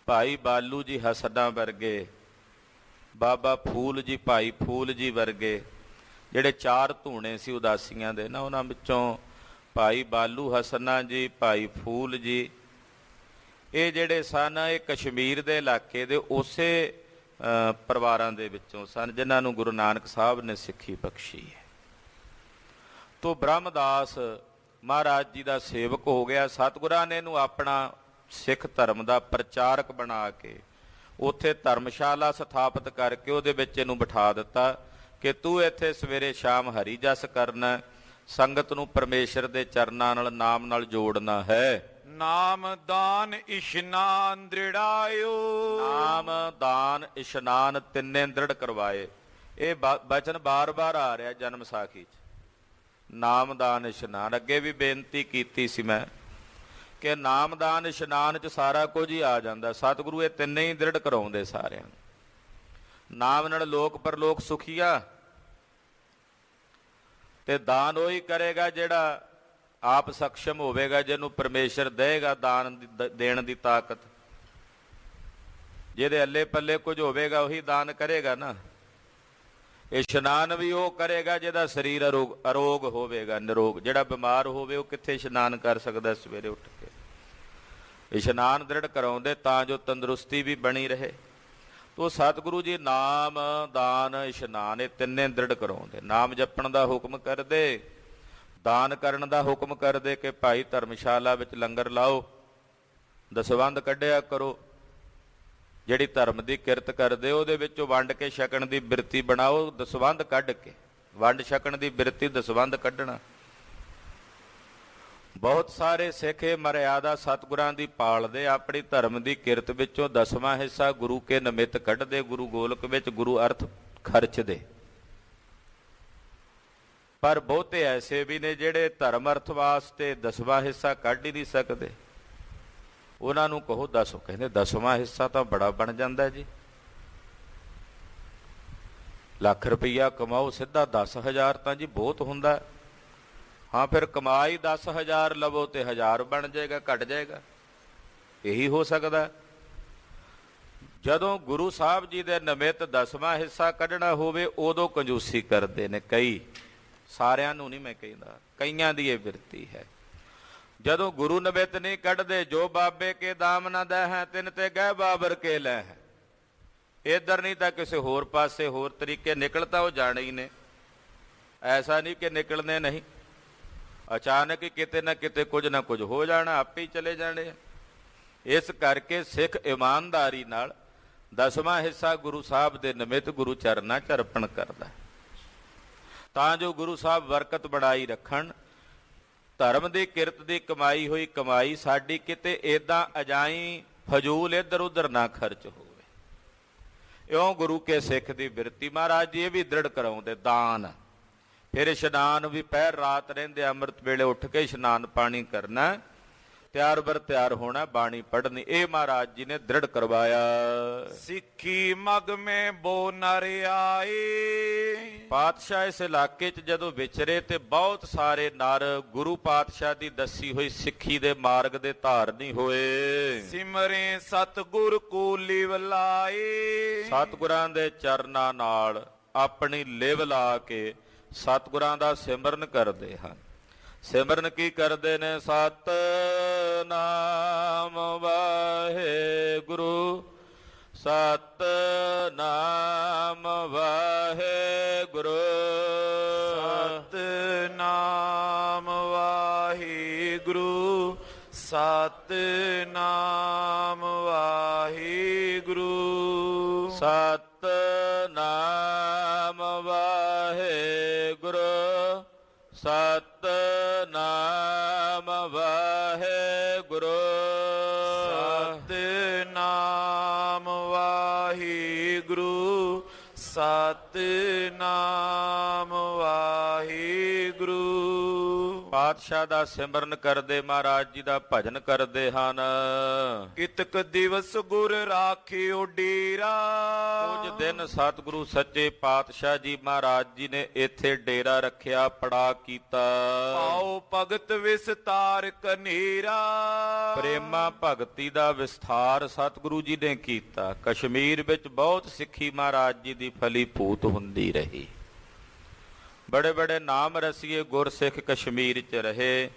ਭਾਈ ਬਾਲੂ ਜੀ ਹਸਨਾ ਵਰਗੇ, ਬਾਬਾ ਫੂਲ ਜੀ, ਭਾਈ ਫੂਲ ਜੀ ਵਰਗੇ ਜਿਹੜੇ ਚਾਰ ਧੂਣੇ ਸੀ ਉਦਾਸੀਆਂ ਦੇ ਨਾ, ਉਹਨਾਂ ਵਿੱਚੋਂ ਭਾਈ ਬਾਲੂ ਹਸਨਾ ਜੀ, ਭਾਈ ਫੂਲ ਜੀ, ਇਹ ਜਿਹੜੇ ਸਨ ਇਹ ਕਸ਼ਮੀਰ ਦੇ ਇਲਾਕੇ ਦੇ ਉਸੇ ਪਰਿਵਾਰਾਂ ਦੇ ਵਿੱਚੋਂ ਸਨ ਜਿਨ੍ਹਾਂ ਨੂੰ ਗੁਰੂ ਨਾਨਕ ਸਾਹਿਬ ਨੇ ਸਿੱਖੀ ਬਖਸ਼ੀ ਹੈ। ਤੋ ਬ੍ਰਹਮਦਾਸ ਮਹਾਰਾਜ ਜੀ ਦਾ ਸੇਵਕ ਹੋ ਗਿਆ। ਸਤਿਗੁਰਾਂ ਨੇ ਇਹਨੂੰ ਆਪਣਾ ਸਿੱਖ ਧਰਮ ਦਾ ਪ੍ਰਚਾਰਕ ਬਣਾ ਕੇ ਉੱਥੇ ਧਰਮਸ਼ਾਲਾ ਸਥਾਪਿਤ ਕਰਕੇ ਉਹਦੇ ਵਿੱਚ ਇਹਨੂੰ ਬਿਠਾ ਦਿੱਤਾ ਕਿ ਤੂੰ ਇੱਥੇ ਸਵੇਰੇ ਸ਼ਾਮ ਹਰੀ ਜਸ ਕਰਨਾ, ਸੰਗਤ ਨੂੰ ਪਰਮੇਸ਼ਰ ਦੇ ਚਰਨਾਂ ਨਾਲ, ਨਾਮ ਨਾਲ ਜੋੜਨਾ ਹੈ। ਨਾਮ ਦਾਨ ਇਸ਼ਨਾਨ ਦ੍ਰਿੜਾਇਓ। ਨਾਮ ਦਾਨ ਇਸ਼ਨਾਨ ਤਿੰਨੇ ਦ੍ਰਿੜ ਕਰਵਾਏ। ਇਹ ਬਚਨ ਬਾਰ-ਬਾਰ ਆ ਰਿਹਾ ਜਨਮ ਸਾਖੀ 'ਚ। ਨਾਮ ਦਾਨ ਇਸ਼ਨਾਨ, ਅੱਗੇ ਵੀ ਬੇਨਤੀ ਕੀਤੀ ਸੀ ਮੈਂ ਕਿ ਨਾਮ ਦਾਨ ਇਸ਼ਨਾਨ 'ਚ ਸਾਰਾ ਕੁਝ ਹੀ ਆ ਜਾਂਦਾ। ਸਤਿਗੁਰੂ ਇਹ ਤਿੰਨੇ ਹੀ ਦ੍ਰਿੜ ਕਰਾਉਂਦੇ ਸਾਰਿਆਂ ਨੂੰ। ਨਾਮ ਨਾਲ ਲੋਕ ਪਰਲੋਕ ਸੁਖੀਆ, ਤੇ ਦਾਨ ਉਹੀ ਕਰੇਗਾ ਜਿਹੜਾ ਆਪ ਸક્ષਮ ਹੋਵੇਗਾ, ਜਿਹਨੂੰ ਪਰਮੇਸ਼ਰ ਦੇਗਾ ਦਾਨ ਦੇਣ ਦੀ ਤਾਕਤ। ਜਿਹਦੇ ਅੱਲੇ ਪੱਲੇ ਕੁਝ ਹੋਵੇਗਾ ਉਹੀ ਦਾਨ ਕਰੇਗਾ ਨਾ। ਇਸ਼ਨਾਨ ਵੀ ਉਹ ਕਰੇਗਾ ਜਿਹਦਾ ਸਰੀਰ ਅਰੋਗ ਹੋਵੇਗਾ, ਨਿਰੋਗ। ਜਿਹੜਾ ਬਿਮਾਰ ਹੋਵੇ ਉਹ ਕਿੱਥੇ ਇਸ਼ਨਾਨ ਕਰ ਸਕਦਾ ਸਵੇਰੇ ਉੱਠ ਕੇ। ਇਸ਼ਨਾਨ ਦ੍ਰਿੜ ਕਰਾਉਂਦੇ ਤਾਂ ਜੋ ਤੰਦਰੁਸਤੀ ਵੀ ਬਣੀ ਰਹੇ। ਤੋ ਸਤਿਗੁਰੂ ਜੀ ਨਾਮ, ਦਾਨ, ਇਸ਼ਨਾਨ ਇਹ ਤਿੰਨੇ ਦ੍ਰਿੜ ਕਰਾਉਂਦੇ। ਨਾਮ ਜਪਣ ਦਾ ਹੁਕਮ ਕਰਦੇ, ਦਾਨ ਕਰਨ ਦਾ ਹੁਕਮ ਕਰਦੇ ਕਿ ਭਾਈ ਧਰਮਸ਼ਾਲਾ ਵਿੱਚ ਲੰਗਰ ਲਾਓ, ਦਸਵੰਧ ਕੱਢਿਆ ਕਰੋ। ਜਿਹੜੀ ਧਰਮ ਦੀ ਕਿਰਤ ਕਰਦੇ ਉਹਦੇ ਵਿੱਚੋਂ ਵੰਡ ਕੇ ਛਕਣ ਦੀ ਬਿਰਤੀ ਬਣਾਓ। ਦਸਵੰਧ ਕੱਢ ਕੇ ਵੰਡ ਛਕਣ ਦੀ ਬਿਰਤੀ, ਦਸਵੰਧ ਕੱਢਣਾ। ਬਹੁਤ ਸਾਰੇ ਸਿੱਖ ਇਹ ਮਰਿਆਦਾ ਸਤਿਗੁਰਾਂ ਦੀ ਪਾਲਦੇ, ਆਪਣੀ ਧਰਮ ਦੀ ਕਿਰਤ ਵਿੱਚੋਂ 10ਵਾਂ ਹਿੱਸਾ ਗੁਰੂ ਕੇ ਨਿਮਿਤ ਕੱਢਦੇ, ਗੁਰੂ ਗੋਲਕ ਵਿੱਚ ਗੁਰੂ ਅਰਥ ਖਰਚਦੇ। ਪਰ ਬਹੁਤੇ ਐਸੇ ਵੀ ਨੇ ਜਿਹੜੇ ਧਰਮ ਅਰਥ ਵਾਸਤੇ 10ਵਾਂ ਹਿੱਸਾ ਕੱਢ ਹੀ ਨਹੀਂ ਸਕਦੇ। ਉਹਨਾਂ ਨੂੰ ਕਹੋ ਦੱਸੋ, ਕਹਿੰਦੇ 10ਵਾਂ ਹਿੱਸਾ ਤਾਂ ਬੜਾ ਬਣ ਜਾਂਦਾ ਜੀ। ਲੱਖ ਰੁਪਈਆ ਕਮਾਓ ਸਿੱਧਾ 10,000 ਤਾਂ ਜੀ ਬਹੁਤ ਹੁੰਦਾ। ਹਾਂ ਫਿਰ ਕਮਾਈ 10,000 ਲਵੋ ਤੇ 1000 ਬਣ ਜਾਏਗਾ, ਘਟ ਜਾਏਗਾ। ਇਹੀ ਹੋ ਸਕਦਾ। ਜਦੋਂ ਗੁਰੂ ਸਾਹਿਬ ਜੀ ਦੇ ਨਿਮਿਤ 10ਵਾਂ ਹਿੱਸਾ ਕੱਢਣਾ ਹੋਵੇ ਉਦੋਂ ਕੰਜੂਸੀ ਕਰਦੇ ਨੇ ਕਈ। ਸਾਰਿਆਂ ਨੂੰ ਨਹੀਂ ਮੈਂ ਕਹਿੰਦਾ, ਕਈਆਂ ਦੀ ਇਹ ਬਿਰਤੀ ਹੈ। ਜਦੋਂ ਗੁਰੂ ਨਿਮਿਤ ਨਹੀਂ ਕੱਢਦੇ, ਜੋ ਬਾਬੇ ਕੇ ਦਾਮ ਨਾ ਦੈ ਹੈ ਤਿੰਨ ਤੇ ਗਹਿ ਬਾਬਰ ਕੇ ਲੈ ਹੈ। ਇੱਧਰ ਨਹੀਂ ਤਾਂ ਕਿਸੇ ਹੋਰ ਪਾਸੇ ਹੋਰ ਤਰੀਕੇ ਨਿਕਲ ਤਾਂ ਉਹ ਜਾਣੇ ਹੀ ਨੇ। ਐਸਾ ਨਹੀਂ ਕਿ ਨਿਕਲਣੇ ਨਹੀਂ, ਅਚਾਨਕ ਹੀ ਕਿਤੇ ਨਾ ਕਿਤੇ ਕੁਝ ਨਾ ਕੁਝ ਹੋ ਜਾਣਾ, ਆਪੇ ਹੀ ਚਲੇ ਜਾਣੇ। ਇਸ ਕਰਕੇ ਸਿੱਖ ਇਮਾਨਦਾਰੀ ਨਾਲ 10ਵਾਂ ਹਿੱਸਾ ਗੁਰੂ ਸਾਹਿਬ ਦੇ ਨਿਮਿਤ ਗੁਰੂ ਚਰਨਾਂ 'ਚ ਅਰਪਣ ਕਰਦਾ, ਤਾਂ ਜੋ ਗੁਰੂ ਸਾਹਿਬ ਬਰਕਤ ਬਣਾਈ ਰੱਖਣ। ਧਰਮ ਦੀ ਕਿਰਤ ਦੀ ਕਮਾਈ ਹੋਈ ਕਮਾਈ ਸਾਡੀ ਕਿਤੇ ਏਦਾਂ ਅਜਾਈ ਫਜ਼ੂਲ ਇੱਧਰ ਉੱਧਰ ਨਾ ਖਰਚ ਹੋਵੇ। ਇਉਂ ਗੁਰੂ ਕੇ ਸਿੱਖ ਦੀ ਬਿਰਤੀ ਮਹਾਰਾਜ ਜੀ ਇਹ ਵੀ ਦ੍ਰਿੜ ਕਰਾਉਂਦੇ। ਦਾਨ, ਫਿਰ ਇਸ਼ਨਾਨ ਵੀ ਪਹਿਰ ਰਾਤ ਰਹਿੰਦੇ, ਅੰਮ੍ਰਿਤ ਵੇਲੇ ਉੱਠ ਕੇ ਇਸ਼ਨਾਨ ਪਾਣੀ ਕਰਨਾ, ਤਿਆਰ ਬਰ ਤਿਆਰ ਹੋਣਾ, ਬਾਣੀ ਪੜ੍ਹਨੀ। ਇਹ ਮਹਾਰਾਜ ਜੀ ਨੇ ਦ੍ਰਿੜ ਕਰਵਾਇਆ। ਸਿੱਖੀ ਮਗ ਮੈਂ ਬੋ ਨਰ ਆਏ। ਪਾਤਸ਼ਾਹ ਇਸ ਇਲਾਕੇ 'ਚ ਜਦੋਂ ਵਿਚਰੇ ਤੇ ਬਹੁਤ ਸਾਰੇ ਨਰ ਗੁਰੂ ਪਾਤਸ਼ਾਹ ਦੀ ਦੱਸੀ ਹੋਈ ਸਿੱਖੀ ਦੇ ਮਾਰਗ ਦੇ ਧਾਰਨੀ ਹੋਏ। ਸਿਮਰੇ ਸਤਿਗੁਰ ਕੋ ਲਿਵ ਲਾਏ। ਸਤਿਗੁਰਾਂ ਦੇ ਚਰਨਾਂ ਨਾਲ ਆਪਣੀ ਲਿਵ ਲਾ ਕੇ ਸਤਿਗੁਰਾਂ ਦਾ ਸਿਮਰਨ ਕਰਦੇ ਹਨ। ਸਿਮਰਨ ਕੀ ਕਰਦੇ ਨੇ? ਸਤਿਨਾਮ ਵਾਹਿਗੁਰੂ, ਸਤਿਨਾਮ ਵਾਹਿਗੁਰੂ, ਸਤਿਨਾਮ ਵਾਹਿਗੁਰੂ, ਸਤਿਨਾਮ ਵਾਹਿਗੁਰੂ, ਸਤਿਨਾਮ ਵਾਹਿਗੁਰੂ, ਸਤਿਨਾਮ ਵਾਹਿਗੁਰੂ, ਸਤਿਨਾਮ ਵਾਹਿਗੁਰੂ, ਸਤਿਨਾਮ ਵਾਹਿਗੁਰੂ। ਪਾਤਸ਼ਾਹ ਦਾ ਸਿਮਰਨ ਕਰਦੇ, ਮਹਾਰਾਜ ਜੀ ਦਾ ਭਜਨ ਕਰਦੇ ਹਨ। ਇਤਕ ਦਿਵਸ ਗੁਰ ਰਾਖਿਓ ਡੇਰਾ। ਕੁਝ ਦਿਨ ਸਤਿਗੁਰੂ ਸੱਚੇ ਪਾਤਸ਼ਾਹ ਜੀ ਮਹਾਰਾਜ ਜੀ ਨੇ ਇੱਥੇ ਡੇਰਾ ਰੱਖਿਆ, ਪੜਾ ਕੀਤਾ। ਆਓ ਭਗਤ ਵਿਸਤਾਰ ਕਨੇਰਾ। ਪ੍ਰੇਮਾ ਭਗਤੀ ਦਾ ਵਿਸਥਾਰ ਸਤਿਗੁਰੂ ਜੀ ਨੇ ਕੀਤਾ। ਕਸ਼ਮੀਰ ਵਿੱਚ ਬਹੁਤ ਸਿੱਖੀ ਮਹਾਰਾਜ ਜੀ ਦੀ ਫਲੀ ਭੂਤ ਹੁੰਦੀ ਰਹੀ। ਬੜੇ ਬੜੇ ਨਾਮ ਰਸੀਏ ਗੁਰਸਿੱਖ ਕਸ਼ਮੀਰ 'ਚ ਰਹੇ।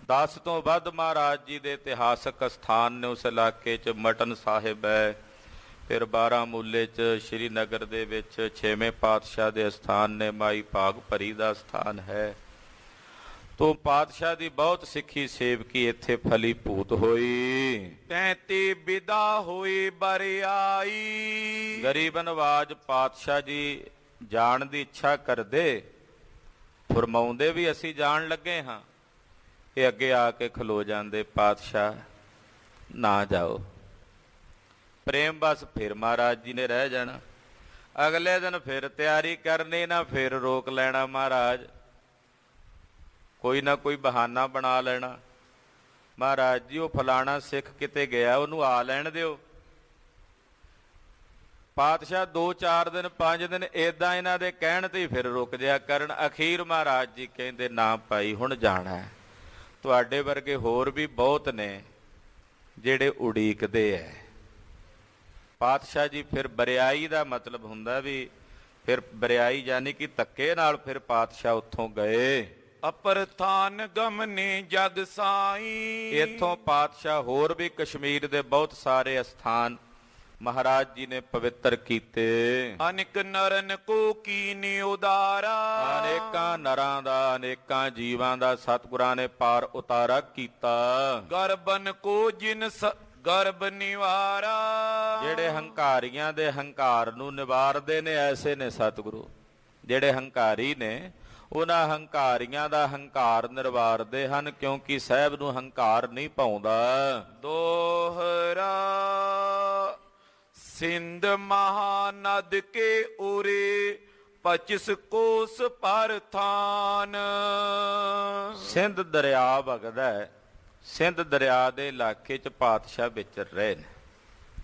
10 ਤੋਂ ਵੱਧ ਮਹਾਰਾਜ ਜੀ ਦੇ ਇਤਿਹਾਸਕ ਸਥਾਨ ਨੇ ਉਸ ਇਲਾਕੇ 'ਚ। ਮਟਨ ਸਾਹਿਬ ਹੈ, ਫਿਰ ਬਾਰਾਮੂਲੇ 'ਚ, ਸ਼੍ਰੀਨਗਰ ਦੇ ਵਿੱਚ 6ਵੇਂ ਪਾਤਸ਼ਾਹ ਦੇ ਸਥਾਨ ਨੇ, ਮਾਈ ਭਾਗ ਭਰੀ ਦਾ ਸਥਾਨ ਹੈ। ਤੋਂ ਪਾਤਸ਼ਾਹ ਦੀ ਬਹੁਤ ਸਿੱਖੀ ਸੇਵਕੀ ਇੱਥੇ ਫਲੀ ਭੂਤ ਹੋਈ। 33 ਵਿਦਾ ਹੋਈ ਬਰਿਆਈ। ਗਰੀਬ ਨਵਾਜ ਪਾਤਸ਼ਾਹ ਜੀ ਜਾਣ ਦੀ ਇੱਛਾ ਕਰਦੇ, ਫਰਮਾਉਂਦੇ ਵੀ ਅਸੀਂ ਜਾਣ ਲੱਗੇ ਹਾਂ। ਇਹ ਅੱਗੇ ਆ ਕੇ ਖਲੋ ਜਾਂਦੇ, ਪਾਤਸ਼ਾਹ ਨਾ ਜਾਓ। ਪ੍ਰੇਮ ਬਸ ਫਿਰ ਮਹਾਰਾਜ ਜੀ ਨੇ ਰਹਿ ਜਾਣਾ। ਅਗਲੇ ਦਿਨ ਫਿਰ ਤਿਆਰੀ ਕਰਨੀ ਨਾ, ਫਿਰ ਰੋਕ ਲੈਣਾ ਮਹਾਰਾਜ, ਕੋਈ ਨਾ ਕੋਈ ਬਹਾਨਾ ਬਣਾ ਲੈਣਾ। ਮਹਾਰਾਜ ਜੀ ਉਹ ਫਲਾਣਾ ਸਿੱਖ ਕਿਤੇ ਗਿਆ, ਉਹਨੂੰ ਆ ਲੈਣ ਦਿਓ। ਪਾਤਸ਼ਾਹ 2-4 ਦਿਨ 5 ਦਿਨ ਏਦਾਂ ਇਹਨਾਂ ਦੇ ਕਹਿਣ ਤੇ ਹੀ ਫਿਰ ਰੁਕ ਜਿਆ ਕਰਨ। ਅਖੀਰ ਮਹਾਰਾਜ ਜੀ ਕਹਿੰਦੇ ਨਾ ਭਾਈ ਹੁਣ ਜਾਣਾ ਹੈ। ਤੁਹਾਡੇ ਵਰਗੇ ਹੋਰ ਵੀ ਬਹੁਤ ਨੇ ਜਿਹੜੇ ਉਡੀਕਦੇ ਐ। ਪਾਤਸ਼ਾਹ ਜੀ ਫਿਰ ਬਰਿਆਈ ਦਾ ਮਤਲਬ ਹੁੰਦਾ ਵੀ ਫਿਰ ਬਰਿਆਈ ਯਾਨੀ ਕਿ ਧੱਕੇ ਨਾਲ ਫਿਰ ਪਾਤਸ਼ਾਹ ਉੱਥੋਂ ਗਏ। ਅਪਰਥਾਨ ਗਮਨੇ ਜਗ ਸਾਈ। ਇੱਥੋਂ ਪਾਤਸ਼ਾਹ ਹੋਰ ਵੀ ਕਸ਼ਮੀਰ ਦੇ ਬਹੁਤ ਸਾਰੇ ਅਸਥਾਨ ਮਹਾਰਾਜ ਜੀ ਨੇ ਪਵਿੱਤਰ ਕੀਤੇ। ਅਨੇਕ ਨਰਨ ਕੋ ਕੀਨੀ ਉਦਾਰਾ। ਅਨੇਕਾਂ ਨਰਾਂ ਦਾ ਅਨੇਕਾਂ ਜੀਵਾਂ ਦਾ ਸਤਿਗੁਰਾਂ ਨੇ ਪਾਰ ਉਤਾਰਾ ਕੀਤਾ। ਗਰਬਨ ਕੋ ਜਿਨ ਗਰਬ ਨਿਵਾਰਾ। ਜਿਹੜੇ ਹੰਕਾਰੀਆਂ ਦੇ ਹੰਕਾਰ ਨੂੰ ਨਿਵਾਰਦੇ ਨੇ ਐਸੇ ਨੇ ਸਤਿਗੁਰੂ। ਜਿਹੜੇ ਹੰਕਾਰੀ ਨੇ ਉਹਨਾਂ ਹੰਕਾਰੀਆਂ ਦਾ ਹੰਕਾਰ ਨਿਵਾਰਦੇ ਹਨ, ਕਿਉਂਕਿ ਸਾਹਿਬ ਨੂੰ ਹੰਕਾਰ ਨਹੀਂ ਪਾਉਂਦਾ। ਦੋਹਰਾ ਸਿੰਧ ਮਹਾਨਦ ਕੇ ਉਰੇ 25 ਕੋਸ ਪਰ ਥਾਨ। ਸਿੰਧ ਦਰਿਆ ਵਗਦਾ ਹੈ, ਸਿੰਧ ਦਰਿਆ ਦੇ ਇਲਾਕੇ 'ਚ ਪਾਤਸ਼ਾਹ ਵਿਚਰ ਰਹੇ ਨੇ।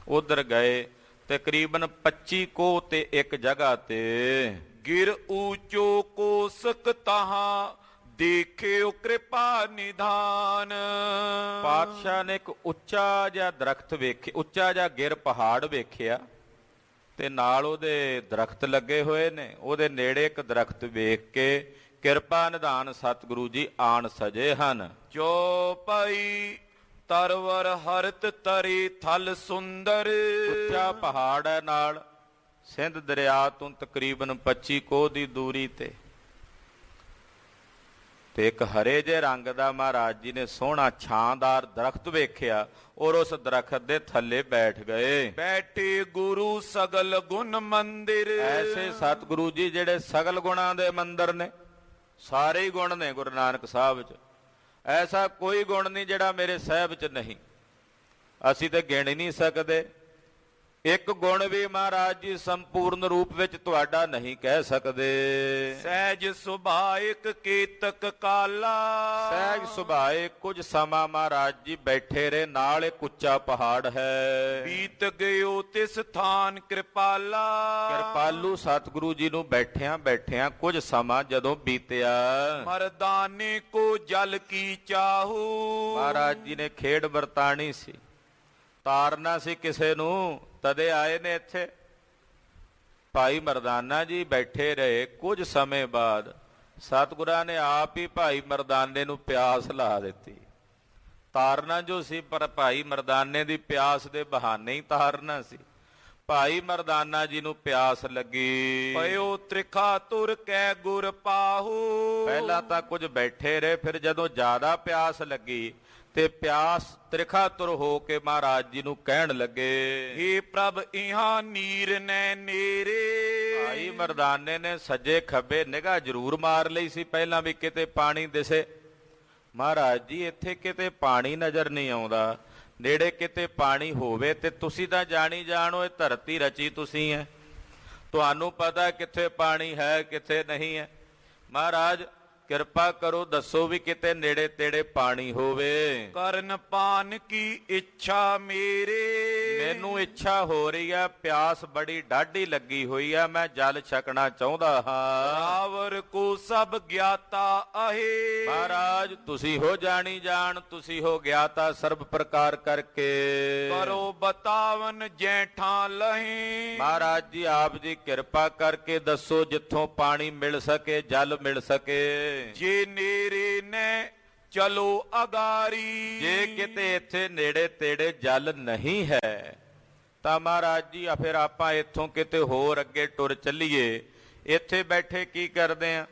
ਉਧਰ ਗਏ ਤਕਰੀਬਨ 25 ਕੋਹ ਤੇ ਇੱਕ ਜਗ੍ਹਾ ਤੇ। ਗਿਰ ਊਚੋ ਕੋਸਕ ਤਹਾਂ ਦੇਖਿਓ ਕਿਰਪਾ ਨਿਧਾਨ। ਪਾਤਸ਼ਾਹ ਨੇ ਇੱਕ ਉੱਚਾ ਜਿਹਾ ਦਰਖਤ ਵੇਖਿਆ, ਉੱਚਾ ਜਿਹਾ ਗਿਰ ਪਹਾੜ ਵੇਖਿਆ ਤੇ ਨਾਲ ਉਹਦੇ ਦਰਖਤ ਲੱਗੇ ਹੋਏ ਨੇ। ਉਹਦੇ ਨੇੜੇ ਇੱਕ ਦਰਖਤ ਵੇਖ ਕੇ ਕਿਰਪਾ ਨਿਧਾਨ ਸਤਿਗੁਰੂ ਜੀ ਆਣ ਸਜੇ ਹਨ। ਚੌਪਈ ਤਰਵਰ ਹਰਤ ਤਰੀ ਥਲ ਸੁੰਦਰ। ਉੱਚਾ ਪਹਾੜ ਹੈ, ਨਾਲ ਸਿੰਧ ਦਰਿਆ ਤੋਂ ਤਕਰੀਬਨ 25 ਕੋਹ ਦੀ ਦੂਰੀ ਤੇ ਇੱਕ ਹਰੇ ਜਿਹੇ ਰੰਗ ਦਾ ਮਹਾਰਾਜ ਜੀ ਨੇ ਸੋਹਣਾ ਛਾਂਦਾਰ ਦਰਖਤ ਵੇਖਿਆ ਔਰ ਉਸ ਦਰਖਤ ਦੇ ਥੱਲੇ ਬੈਠ ਗਏ। ਬੈਠੇ ਗੁਰੂ ਸਗਲ ਗੁਣ ਮੰਦਿਰ। ਐਸੇ ਸਤਿਗੁਰੂ ਜੀ ਜਿਹੜੇ ਸਗਲ ਗੁਣਾਂ ਦੇ ਮੰਦਰ ਨੇ, ਸਾਰੇ ਹੀ ਗੁਣ ਨੇ ਗੁਰੂ ਨਾਨਕ ਸਾਹਿਬ 'ਚ। ਐਸਾ ਕੋਈ ਗੁਣ ਨਹੀਂ ਜਿਹੜਾ ਮੇਰੇ ਸਾਹਿਬ 'ਚ ਨਹੀਂ। ਅਸੀਂ ਤੇ ਗਿਣ ਹੀ ਨਹੀਂ ਸਕਦੇ। ਇੱਕ ਗੁਣ ਵੀ ਮਹਾਰਾਜ ਜੀ ਸੰਪੂਰਨ ਰੂਪ ਵਿੱਚ ਤੁਹਾਡਾ ਨਹੀਂ ਕਹਿ ਸਕਦੇ। ਸਹਿਜ ਸੁਭਾਇਕ ਕੇਤਕ ਕਾਲਾ। ਸਹਿਜ ਸੁਭਾਏ ਕੁਝ ਸਮਾਂ ਮਹਾਰਾਜ ਜੀ ਬੈਠੇ ਰਹੇ। ਨਾਲ ਇੱਕ ਉੱਚਾ ਪਹਾੜ ਹੈ। ਬੀਤ ਗਇਓ ਤਿਸ ਥਾਨ ਕਿਰਪਾਲਾ। ਕਿਰਪਾਲੂ ਸਤਿਗੁਰੂ ਜੀ ਨੂੰ ਬੈਠਿਆਂ ਕੁਝ ਸਮਾਂ ਜਦੋਂ ਬੀਤਿਆ। ਮਰਦਾਨੇ ਕੋ ਜਲ ਕੀ ਚਾਹੂ। ਮਹਾਰਾਜ ਜੀ ਨੇ ਖੇਡ ਵਰਤਾਣੀ ਸੀ, ਤਾਰਨਾ ਸੀ ਕਿਸੇ ਨੂੰ, ਤਦੇ ਆਏ ਨੇ ਇੱਥੇ। ਭਾਈ ਮਰਦਾਨਾ ਜੀ ਬੈਠੇ ਰਹੇ। ਕੁਝ ਸਮੇਂ ਬਾਅਦ ਸਤਿਗੁਰਾਂ ਨੇ ਆਪ ਹੀ ਭਾਈ ਮਰਦਾਨੇ ਨੂੰ ਪਿਆਸ ਲਾ ਦਿੱਤੀ। ਤਾਰਨਾ ਜੋ ਸੀ, ਪਰ ਭਾਈ ਮਰਦਾਨੇ ਦੀ ਪਿਆਸ ਦੇ ਬਹਾਨੇ ਹੀ ਤਾਰਨਾ ਸੀ। ਭਾਈ ਮਰਦਾਨਾ ਜੀ ਨੂੰ ਪਿਆਸ ਲੱਗੀ। ਪਇਓ ਤ੍ਰਿਖਾ ਤੁਰ ਕੈ ਗੁਰ ਪਾਹੂ। ਪਹਿਲਾਂ ਤਾਂ ਕੁਝ ਬੈਠੇ ਰਹੇ, ਫਿਰ ਜਦੋਂ ਜ਼ਿਆਦਾ ਪਿਆਸ ਲੱਗੀ ਤੇ ਪਿਆਸ ਤ੍ਰਿਖਾ ਤੁਰ ਹੋ ਕੇ ਮਹਾਰਾਜ ਜੀ ਨੂੰ ਕਹਿਣ ਲੱਗੇ, ਹੇ ਪ੍ਰਭ ਇਹਾਂ ਨੀਰ ਨੈ ਨੇਰੇ। ਭਾਈ ਮਰਦਾਨੇ ਨੇ ਸੱਜੇ ਖੱਬੇ ਨਿਗਾਹ ਜ਼ਰੂਰ ਮਾਰ ਲਈ ਸੀ ਪਹਿਲਾਂ ਵੀ ਕਿਤੇ ਪਾਣੀ ਦਿਸੇ। ਮਹਾਰਾਜ ਜੀ ਇੱਥੇ ਕਿਤੇ ਪਾਣੀ ਨਜ਼ਰ ਨਹੀਂ ਆਉਂਦਾ, ਨੇੜੇ ਕਿਤੇ ਪਾਣੀ ਹੋਵੇ ਤੇ ਤੁਸੀਂ ਤਾਂ ਜਾਣੀ ਜਾਣੋ ਇਹ ਧਰਤੀ ਰਚੀ ਤੁਸੀਂ ਹੈ, ਤੁਹਾਨੂੰ ਪਤਾ ਕਿੱਥੇ ਪਾਣੀ ਹੈ ਕਿੱਥੇ ਨਹੀਂ ਹੈ। ਮਹਾਰਾਜ ਕਿਰਪਾ ਕਰੋ, ਦੱਸੋ ਵੀ ਕਿਤੇ ਨੇੜੇ ਤੇੜੇ ਪਾਣੀ ਹੋਵੇ। ਕਰਨ ਪਾਨ ਕੀ ਇੱਛਾ ਮੇਰੇ। ਮੈਨੂੰ ਇੱਛਾ ਹੋ ਰਹੀ ਹੈ, ਪਿਆਸ ਬੜੀ ਡਾਢੀ ਲੱਗੀ ਹੋਈ ਹੈ, ਮੈਂ ਜਲ ਛਕਣਾ ਚਾਹੁੰਦਾ ਹਾਂ। ਰਾਵਰ ਕੋ ਸਭ ਗਿਆਤਾ ਅਹੇ। ਮਹਾਰਾਜ ਤੁਸੀਂ ਹੋ ਜਾਣੀ ਜਾਣ, ਤੁਸੀਂ ਹੋ ਗਿਆਤਾ ਸਰਬ ਪ੍ਰਕਾਰ ਕਰਕੇ। ਕਰੋ ਬਤਾਵਨ ਜੈਠਾਂ ਲਹੇ। ਮਹਾਰਾਜ ਜੀ ਆਪ ਜੀ ਕਿਰਪਾ ਕਰਕੇ ਦੱਸੋ ਜਿੱਥੋਂ ਪਾਣੀ ਮਿਲ ਸਕੇ, ਜਲ ਮਿਲ ਸਕੇ। ਜੇ ਨੇਰੇ ਨੇ ਚਲੋ ਅਗਾਰੀ। ਜੇ ਕਿਤੇ ਇੱਥੇ ਨੇੜੇ ਤੇੜੇ ਜਲ ਨਹੀਂ ਹੈ ਤਾਂ ਮਹਾਰਾਜ ਜੀ ਫਿਰ ਆਪਾਂ ਇੱਥੋਂ ਕਿਤੇ ਹੋਰ ਅੱਗੇ ਟੁਰ ਚੱਲੀਏ। ਇੱਥੇ ਬੈਠੇ ਕੀ ਕਰਦੇ ਆ?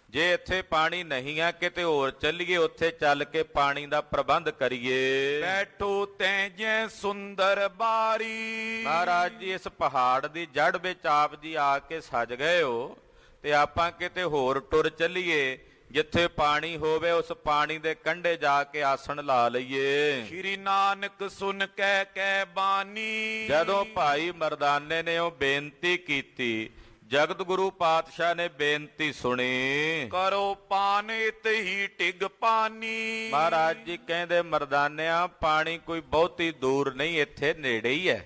ਜੇ ਇੱਥੇ ਪਾਣੀ ਨਹੀਂ ਆ ਕਿਤੇ ਹੋਰ ਚੱਲੀਏ, ਉੱਥੇ ਚੱਲ ਕੇ ਪਾਣੀ ਦਾ ਪ੍ਰਬੰਧ ਕਰੀਏ। ਬੈਠੋ ਤੈ ਜੈ ਸੁੰਦਰ ਬਾਰੀ। ਮਹਾਰਾਜ ਜੀ ਇਸ ਪਹਾੜ ਦੀ ਜੜ ਵਿੱਚ ਆਪ ਜੀ ਆ ਕੇ ਸਜ ਗਏ ਹੋ ਤੇ ਆਪਾਂ ਕਿਤੇ ਹੋਰ ਟੁਰ ਚੱਲੀਏ, ਜਿੱਥੇ ਪਾਣੀ ਹੋਵੇ ਉਸ ਪਾਣੀ ਦੇ ਕੰਢੇ ਜਾ ਕੇ ਆਸਣ ਲਾ ਲਈਏ। ਸ਼੍ਰੀ ਨਾਨਕ ਸੁਨ ਕਹਿ ਕੈ ਬਾਣੀ। ਜਦੋਂ ਭਾਈ ਮਰਦਾਨੇ ਨੇ ਉਹ ਬੇਨਤੀ ਕੀਤੀ, ਜਗਤ ਗੁਰੂ ਪਾਤਸ਼ਾਹ ਨੇ ਬੇਨਤੀ ਸੁਣੀ। ਕਰੋ ਪਾਨਿਤ ਹੀ ਟਿਗ ਪਾਨੀ। ਮਹਾਰਾਜ ਜੀ ਕਹਿੰਦੇ ਮਰਦਾਨਿਆਂ ਪਾਣੀ ਕੋਈ ਬਹੁਤੀ ਦੂਰ ਨਹੀਂ, ਇੱਥੇ ਨੇੜੇ ਹੀ ਹੈ,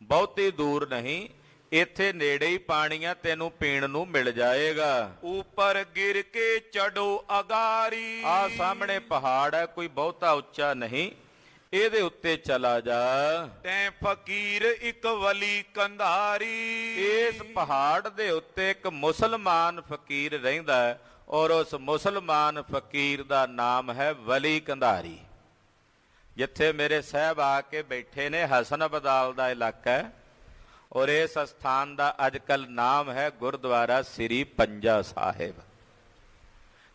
ਬਹੁਤੀ ਦੂਰ ਨਹੀਂ, ਇੱਥੇ ਨੇੜੇ ਹੀ ਪਾਣੀ ਆ, ਤੈਨੂੰ ਪੀਣ ਨੂੰ ਮਿਲ ਜਾਏਗਾ। ਉੱਪਰ ਗਿਰ ਕੇ ਚੜੋ ਅਗਾਰੀ। ਆ ਸਾਹਮਣੇ ਪਹਾੜ ਹੈ, ਕੋਈ ਬਹੁਤਾ ਉੱਚਾ ਨਹੀਂ, ਇਹਦੇ ਉੱਤੇ ਚਲਾ ਜਾ। ਤੈਂ ਫਕੀਰ ਇੱਕ ਵਲੀ ਕੰਧਾਰੀ। ਇਸ ਪਹਾੜ ਦੇ ਉੱਤੇ ਇੱਕ ਮੁਸਲਮਾਨ ਫਕੀਰ ਰਹਿੰਦਾ ਹੈ ਔਰ ਉਸ ਮੁਸਲਮਾਨ ਫਕੀਰ ਦਾ ਨਾਮ ਹੈ ਵਲੀ ਕੰਧਾਰੀ। ਜਿੱਥੇ ਮੇਰੇ ਸਾਹਿਬ ਆ ਕੇ ਬੈਠੇ ਨੇ ਹਸਨ ਅਬਦਾਲ ਦਾ ਇਲਾਕਾ ਹੈ ਔਰ ਇਸ ਸਥਾਨ ਦਾ ਅੱਜ ਕੱਲ੍ਹ ਨਾਮ ਹੈ ਗੁਰਦੁਆਰਾ ਸ੍ਰੀ ਪੰਜਾ ਸਾਹਿਬ।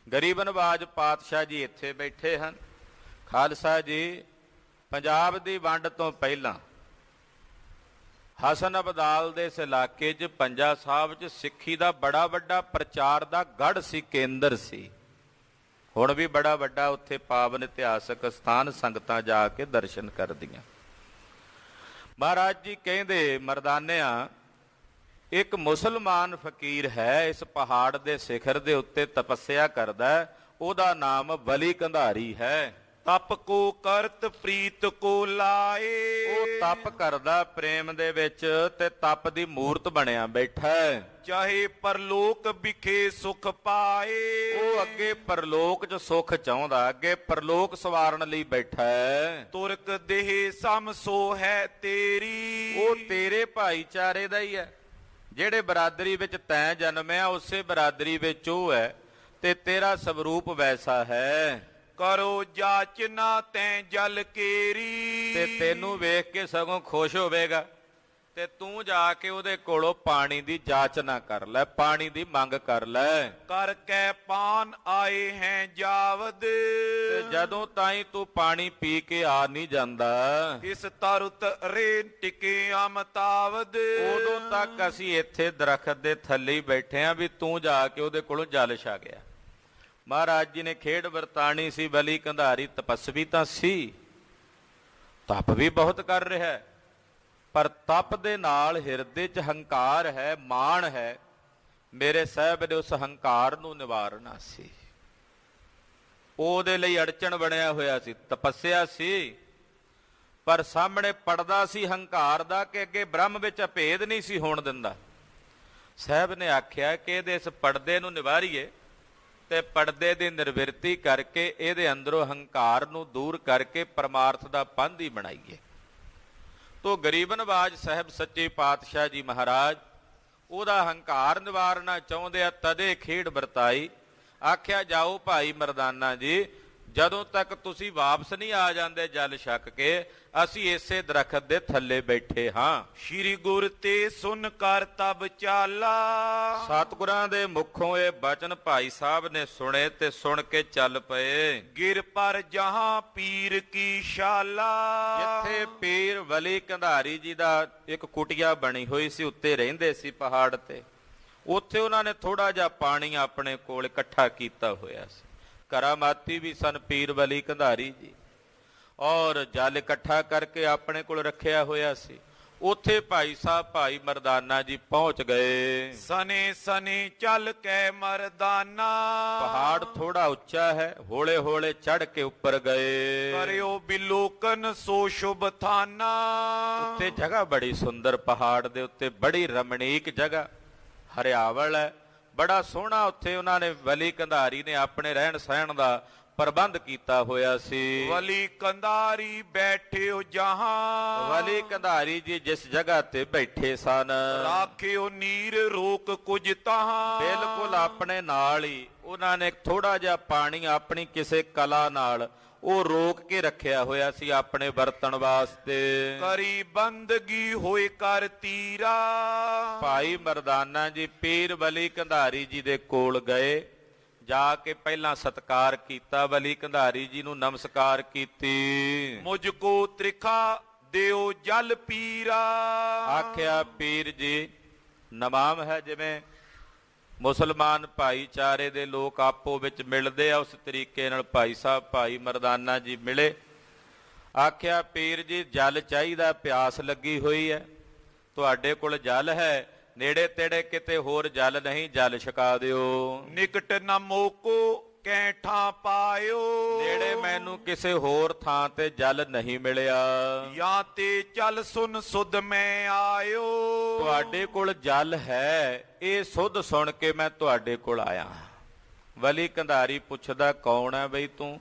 ਗਰੀਬ ਨਵਾਜ ਪਾਤਸ਼ਾਹ ਜੀ ਇੱਥੇ ਬੈਠੇ ਹਨ। ਖਾਲਸਾ ਜੀ ਪੰਜਾਬ ਦੀ ਵੰਡ ਤੋਂ ਪਹਿਲਾਂ ਹਸਨ ਅਬਦਾਲ ਦੇ ਇਸ ਇਲਾਕੇ 'ਚ ਪੰਜਾ ਸਾਹਿਬ 'ਚ ਸਿੱਖੀ ਦਾ ਬੜਾ ਵੱਡਾ ਪ੍ਰਚਾਰ ਦਾ ਗੜ੍ਹ ਸੀ, ਕੇਂਦਰ ਸੀ। ਹੁਣ ਵੀ ਬੜਾ ਵੱਡਾ ਉੱਥੇ ਪਾਵਨ ਇਤਿਹਾਸਕ ਸਥਾਨ, ਸੰਗਤਾਂ ਜਾ ਕੇ ਦਰਸ਼ਨ ਕਰਦੀਆਂ। ਮਹਾਰਾਜ ਜੀ ਕਹਿੰਦੇ ਮਰਦਾਨਿਆਂ, ਇੱਕ ਮੁਸਲਮਾਨ ਫਕੀਰ ਹੈ, ਇਸ ਪਹਾੜ ਦੇ ਸਿਖਰ ਦੇ ਉੱਤੇ ਤਪੱਸਿਆ ਕਰਦਾ, ਉਹਦਾ ਨਾਮ ਵਲੀ ਕੰਧਾਰੀ ਹੈ। ਤਪ ਕੋ ਕਰਤ ਪ੍ਰੀਤ ਕੋ ਲਾਏ। ਉਹ ਤਪ ਕਰਦਾ ਪ੍ਰੇਮ ਦੇ ਵਿੱਚ ਤੇ ਤਪ ਦੀ ਮੂਰਤ ਬਣਿਆ ਬੈਠਾ ਹੈ। ਚਾਹੇ ਪਰਲੋਕ ਵਿਖੇ ਸੁਖ ਪਾਏ। ਉਹ ਅੱਗੇ ਪਰਲੋਕ 'ਚ ਸੁਖ ਚਾਹੁੰਦਾ, ਅੱਗੇ ਪਰਲੋਕ ਸਵਾਰਨ ਲਈ ਬੈਠਾ ਹੈ। ਤੁਰਕ ਦੇਹ ਸਮ ਸੋ ਹੈ ਤੇਰੀ। ਉਹ ਤੇਰੇ ਭਾਈਚਾਰੇ ਦਾ ਹੀ ਹੈ। ਜਿਹੜੇ ਬਰਾਦਰੀ ਵਿੱਚ ਤੈਂ ਜਨਮਿਆ ਉਸੇ ਬਰਾਦਰੀ ਵਿੱਚ ਉਹ ਹੈ ਤੇ ਤੇਰਾ ਸਵਰੂਪ ਵੈਸਾ ਹੈ। ਕਰੋ ਜਾਚਨਾ ਤੈਂ ਜਲ ਕੇਰੀ। ਤੇ ਤੈਨੂੰ ਵੇਖ ਕੇ ਸਗੋਂ ਖੁਸ਼ ਹੋਵੇਗਾ ਤੇ ਤੂੰ ਜਾ ਕੇ ਉਹਦੇ ਕੋਲੋਂ ਪਾਣੀ ਦੀ ਜਾਚਨਾ ਕਰ ਲੈ, ਪਾਣੀ ਦੀ ਮੰਗ ਕਰ ਲੈ। ਕਰ ਕੈ ਪਾਨ ਆਏ ਹੈ ਜਾਵਦ। ਤੇ ਜਦੋਂ ਤਾਈਂ ਤੂੰ ਪਾਣੀ ਪੀ ਕੇ ਆ ਨਹੀਂ ਜਾਂਦਾ, ਇਸ ਤਰੁਤ ਰੇ ਟਿਕੇ ਅਮਤਾਵਦ। ਉਦੋਂ ਤੱਕ ਅਸੀਂ ਇੱਥੇ ਦਰਖਤ ਦੇ ਥੱਲੇ ਬੈਠੇ ਆਂ ਵੀ ਤੂੰ ਜਾ ਕੇ ਉਹਦੇ ਕੋਲੋਂ ਜਲ ਛਕ ਗਿਆ। ਮਹਾਰਾਜ ਜੀ ਨੇ ਖੇਡ ਵਰਤਾਣੀ ਸੀ। ਵਲੀ ਕੰਧਾਰੀ ਤਪਸਵੀ ਤਾਂ ਸੀ, ਤਪ ਵੀ ਬਹੁਤ ਕਰ ਰਿਹਾ ਹੈ, ਪਰ ਤਪ ਦੇ ਨਾਲ ਹਿਰਦੇ 'ਚ ਹੰਕਾਰ ਹੈ, ਮਾਣ ਹੈ। ਮੇਰੇ ਸਾਹਿਬ ਨੇ ਉਸ ਹੰਕਾਰ ਨੂੰ ਨਿਵਾਰਨਾ ਸੀ। ਉਹਦੇ ਲਈ ਅੜਚਣ ਬਣਿਆ ਹੋਇਆ ਸੀ, ਤਪੱਸਿਆ ਸੀ, ਪਰ ਸਾਹਮਣੇ ਪੜਦਾ ਸੀ ਹੰਕਾਰ ਦਾ ਕਿ ਅੱਗੇ ਬ੍ਰਹਮ ਵਿੱਚ ਅਭੇਦ ਨਹੀਂ ਸੀ ਹੋਣ ਦਿੰਦਾ। ਸਾਹਿਬ ਨੇ ਆਖਿਆ ਕਿ ਇਹਦੇ ਇਸ ਪੜਦੇ ਨੂੰ ਨਿਵਾਰੀਏ ਤੇ ਪੜਦੇ ਦੀ ਨਿਰਵਿਰਤੀ ਕਰਕੇ ਇਹਦੇ ਅੰਦਰੋਂ ਹੰਕਾਰ ਨੂੰ ਦੂਰ ਕਰਕੇ ਪਰਮਾਰਥ ਦਾ ਪਾਂਧੀ ਬਣਾਈਏ। ਤੋ ਗਰੀਬ ਨਵਾਜ ਸਾਹਿਬ ਸੱਚੇ ਪਾਤਸ਼ਾਹ ਜੀ ਮਹਾਰਾਜ ਉਹਦਾ ਹੰਕਾਰ ਨਿਵਾਰਨਾ ਚਾਹੁੰਦੇ ਆ, ਤਦੇ ਖੇਡ ਵਰਤਾਈ। ਆਖਿਆ ਜਾਓ ਭਾਈ ਮਰਦਾਨਾ ਜੀ, ਜਦੋਂ ਤੱਕ ਤੁਸੀਂ ਵਾਪਸ ਨਹੀਂ ਆ ਜਾਂਦੇ ਜਲ ਛਕ ਕੇ, ਅਸੀਂ ਇਸੇ ਦਰਖਤ ਦੇ ਥੱਲੇ ਬੈਠੇ ਹਾਂ। ਸ਼੍ਰੀ ਗੁਰ ਤੇ ਸੁਨ ਕਰ ਤਬ ਚਾਲਾ। ਸਤਿਗੁਰਾਂ ਦੇ ਮੁਖੋਂ ਇਹ ਬਚਨ ਭਾਈ ਸਾਹਿਬ ਨੇ ਸੁਣੇ ਤੇ ਸੁਣ ਕੇ ਚੱਲ ਪਏ। ਗਿਰ ਪਰ ਜਹਾਂ ਪੀਰ ਕੀ ਸ਼ਾਲਾ। ਜਿੱਥੇ ਪੀਰ ਵਲੀ ਕੰਧਾਰੀ ਜੀ ਦਾ ਇੱਕ ਕੁਟੀਆ ਬਣੀ ਹੋਈ ਸੀ, ਉੱਤੇ ਰਹਿੰਦੇ ਸੀ ਪਹਾੜ ਤੇ, ਉੱਥੇ ਉਹਨਾਂ ਨੇ ਥੋੜਾ ਜਿਹਾ ਪਾਣੀ ਆਪਣੇ ਕੋਲ ਇਕੱਠਾ ਕੀਤਾ ਹੋਇਆ ਸੀ। ਕਰਾਮਾਤੀ ਵੀ ਸਨ ਪੀਰ ਵਲੀ ਕੰਧਾਰੀ ਜੀ, ਔਰ ਜਲ ਇਕੱਠਾ ਕਰਕੇ ਆਪਣੇ ਕੋਲ ਰੱਖਿਆ ਹੋਇਆ ਸੀ। ਉੱਥੇ ਭਾਈ ਸਾਹਿਬ ਭਾਈ ਮਰਦਾਨਾ ਜੀ ਪਹੁੰਚ ਗਏ। ਸਨੇ ਸਨੇ ਚੱਲ ਕੇ ਮਰਦਾਨਾ। ਪਹਾੜ ਥੋੜਾ ਉੱਚਾ ਹੈ, ਹੌਲੇ ਹੌਲੇ ਚੜ ਕੇ ਉੱਪਰ ਗਏ। ਕਰਿਓ ਬਿਲੋਕਨ ਸੋ ਸ਼ੁਭ ਥਾਨਾ। ਉੱਤੇ ਜਗ੍ਹਾ ਬੜੀ ਸੁੰਦਰ, ਪਹਾੜ ਦੇ ਉੱਤੇ ਬੜੀ ਰਮਣੀਕ ਜਗ੍ਹਾ, ਹਰਿਆਵਲ ਹੈ, ਬੜਾ ਸੋਹਣਾ। ਉੱਥੇ ਉਹਨਾਂ ਨੇ ਵਲੀ ਕੰਧਾਰੀ ਨੇ ਆਪਣੇ ਰਹਿਣ ਸਹਿਣ ਦਾ ਪ੍ਰਬੰਧ ਕੀਤਾ ਹੋਇਆ ਸੀ। ਵਲੀ ਕੰਧਾਰੀ ਬੈਠਿਓ ਜਹਾਂ। ਵਲੀ ਕੰਧਾਰੀ ਜੀ ਜਿਸ ਜਗ੍ਹਾ ਤੇ ਬੈਠੇ ਸਨ, ਰਾਖਿਓ ਨੀਰ ਰੋਕ ਕੁਝ ਤਹਾਂ। ਬਿਲਕੁਲ ਆਪਣੇ ਨਾਲ ਹੀ ਉਹਨਾਂ ਨੇ ਥੋੜਾ ਜਿਹਾ ਪਾਣੀ ਆਪਣੀ ਕਿਸੇ ਕਲਾ ਨਾਲ ਉਹ ਰੋਕ ਕੇ ਰੱਖਿਆ ਹੋਇਆ ਸੀ ਆਪਣੇ ਵਰਤਣ ਵਾਸਤੇ। ਕਰੀ ਬੰਦਗੀ ਹੋਏ ਕਰ ਤੀਰਾ। ਭਾਈ ਮਰਦਾਨਾ ਜੀ ਪੀਰ ਵਲੀ ਕੰਧਾਰੀ ਜੀ ਦੇ ਕੋਲ ਗਏ, ਜਾ ਕੇ ਪਹਿਲਾਂ ਸਤਿਕਾਰ ਕੀਤਾ, ਵਲੀ ਕੰਧਾਰੀ ਜੀ ਨੂੰ ਨਮਸਕਾਰ ਕੀਤੀ। ਮੁਝ ਕੋ ਤ੍ਰਿਖਾ ਦਿਓ ਜਲ ਪੀਰਾ। ਆਖਿਆ ਪੀਰ ਜੀ, ਨਮਾਮ ਹੈ ਜਿਵੇਂ ਮੁਸਲਮਾਨ ਭਾਈਚਾਰੇ ਦੇ ਲੋਕ ਆਪੋ ਵਿੱਚ ਮਿਲਦੇ ਆ, ਉਸ ਤਰੀਕੇ ਨਾਲ ਭਾਈ ਸਾਹਿਬ ਭਾਈ ਮਰਦਾਨਾ ਜੀ ਮਿਲੇ। ਆਖਿਆ ਪੀਰ ਜੀ ਜਲ ਚਾਹੀਦਾ, ਪਿਆਸ ਲੱਗੀ ਹੋਈ ਹੈ, ਤੁਹਾਡੇ ਕੋਲ ਜਲ ਹੈ? ਨੇੜੇ ਤੇੜੇ ਕਿਤੇ ਹੋਰ ਜਲ ਨਹੀਂ, ਜਲ ਛਕਾ ਦਿਓ। ਨਿਕਟ ਨ ਮੋਕੋ ਕੈਠਾ ਪਾਇਓ। ਨੇੜੇ ਮੈਨੂੰ ਕਿਸੇ ਹੋਰ ਥਾਂ ਤੇ ਜਲ ਨਹੀਂ ਮਿਲਿਆ। ਜਾਂ ਤੇ ਚੱਲ ਸੁਨ ਸੁਧ ਮੈਂ ਆਇਓ। ਤੁਹਾਡੇ ਕੋਲ ਜਲ ਹੈ, ਇਹ ਸੁਧ ਸੁਣ ਕੇ ਮੈਂ ਤੁਹਾਡੇ ਕੋਲ ਆਇਆ। ਵਲੀ ਕੰਧਾਰੀ ਪੁੱਛਦਾ, ਕੌਣ ਹੈ ਬਈ ਤੂੰ?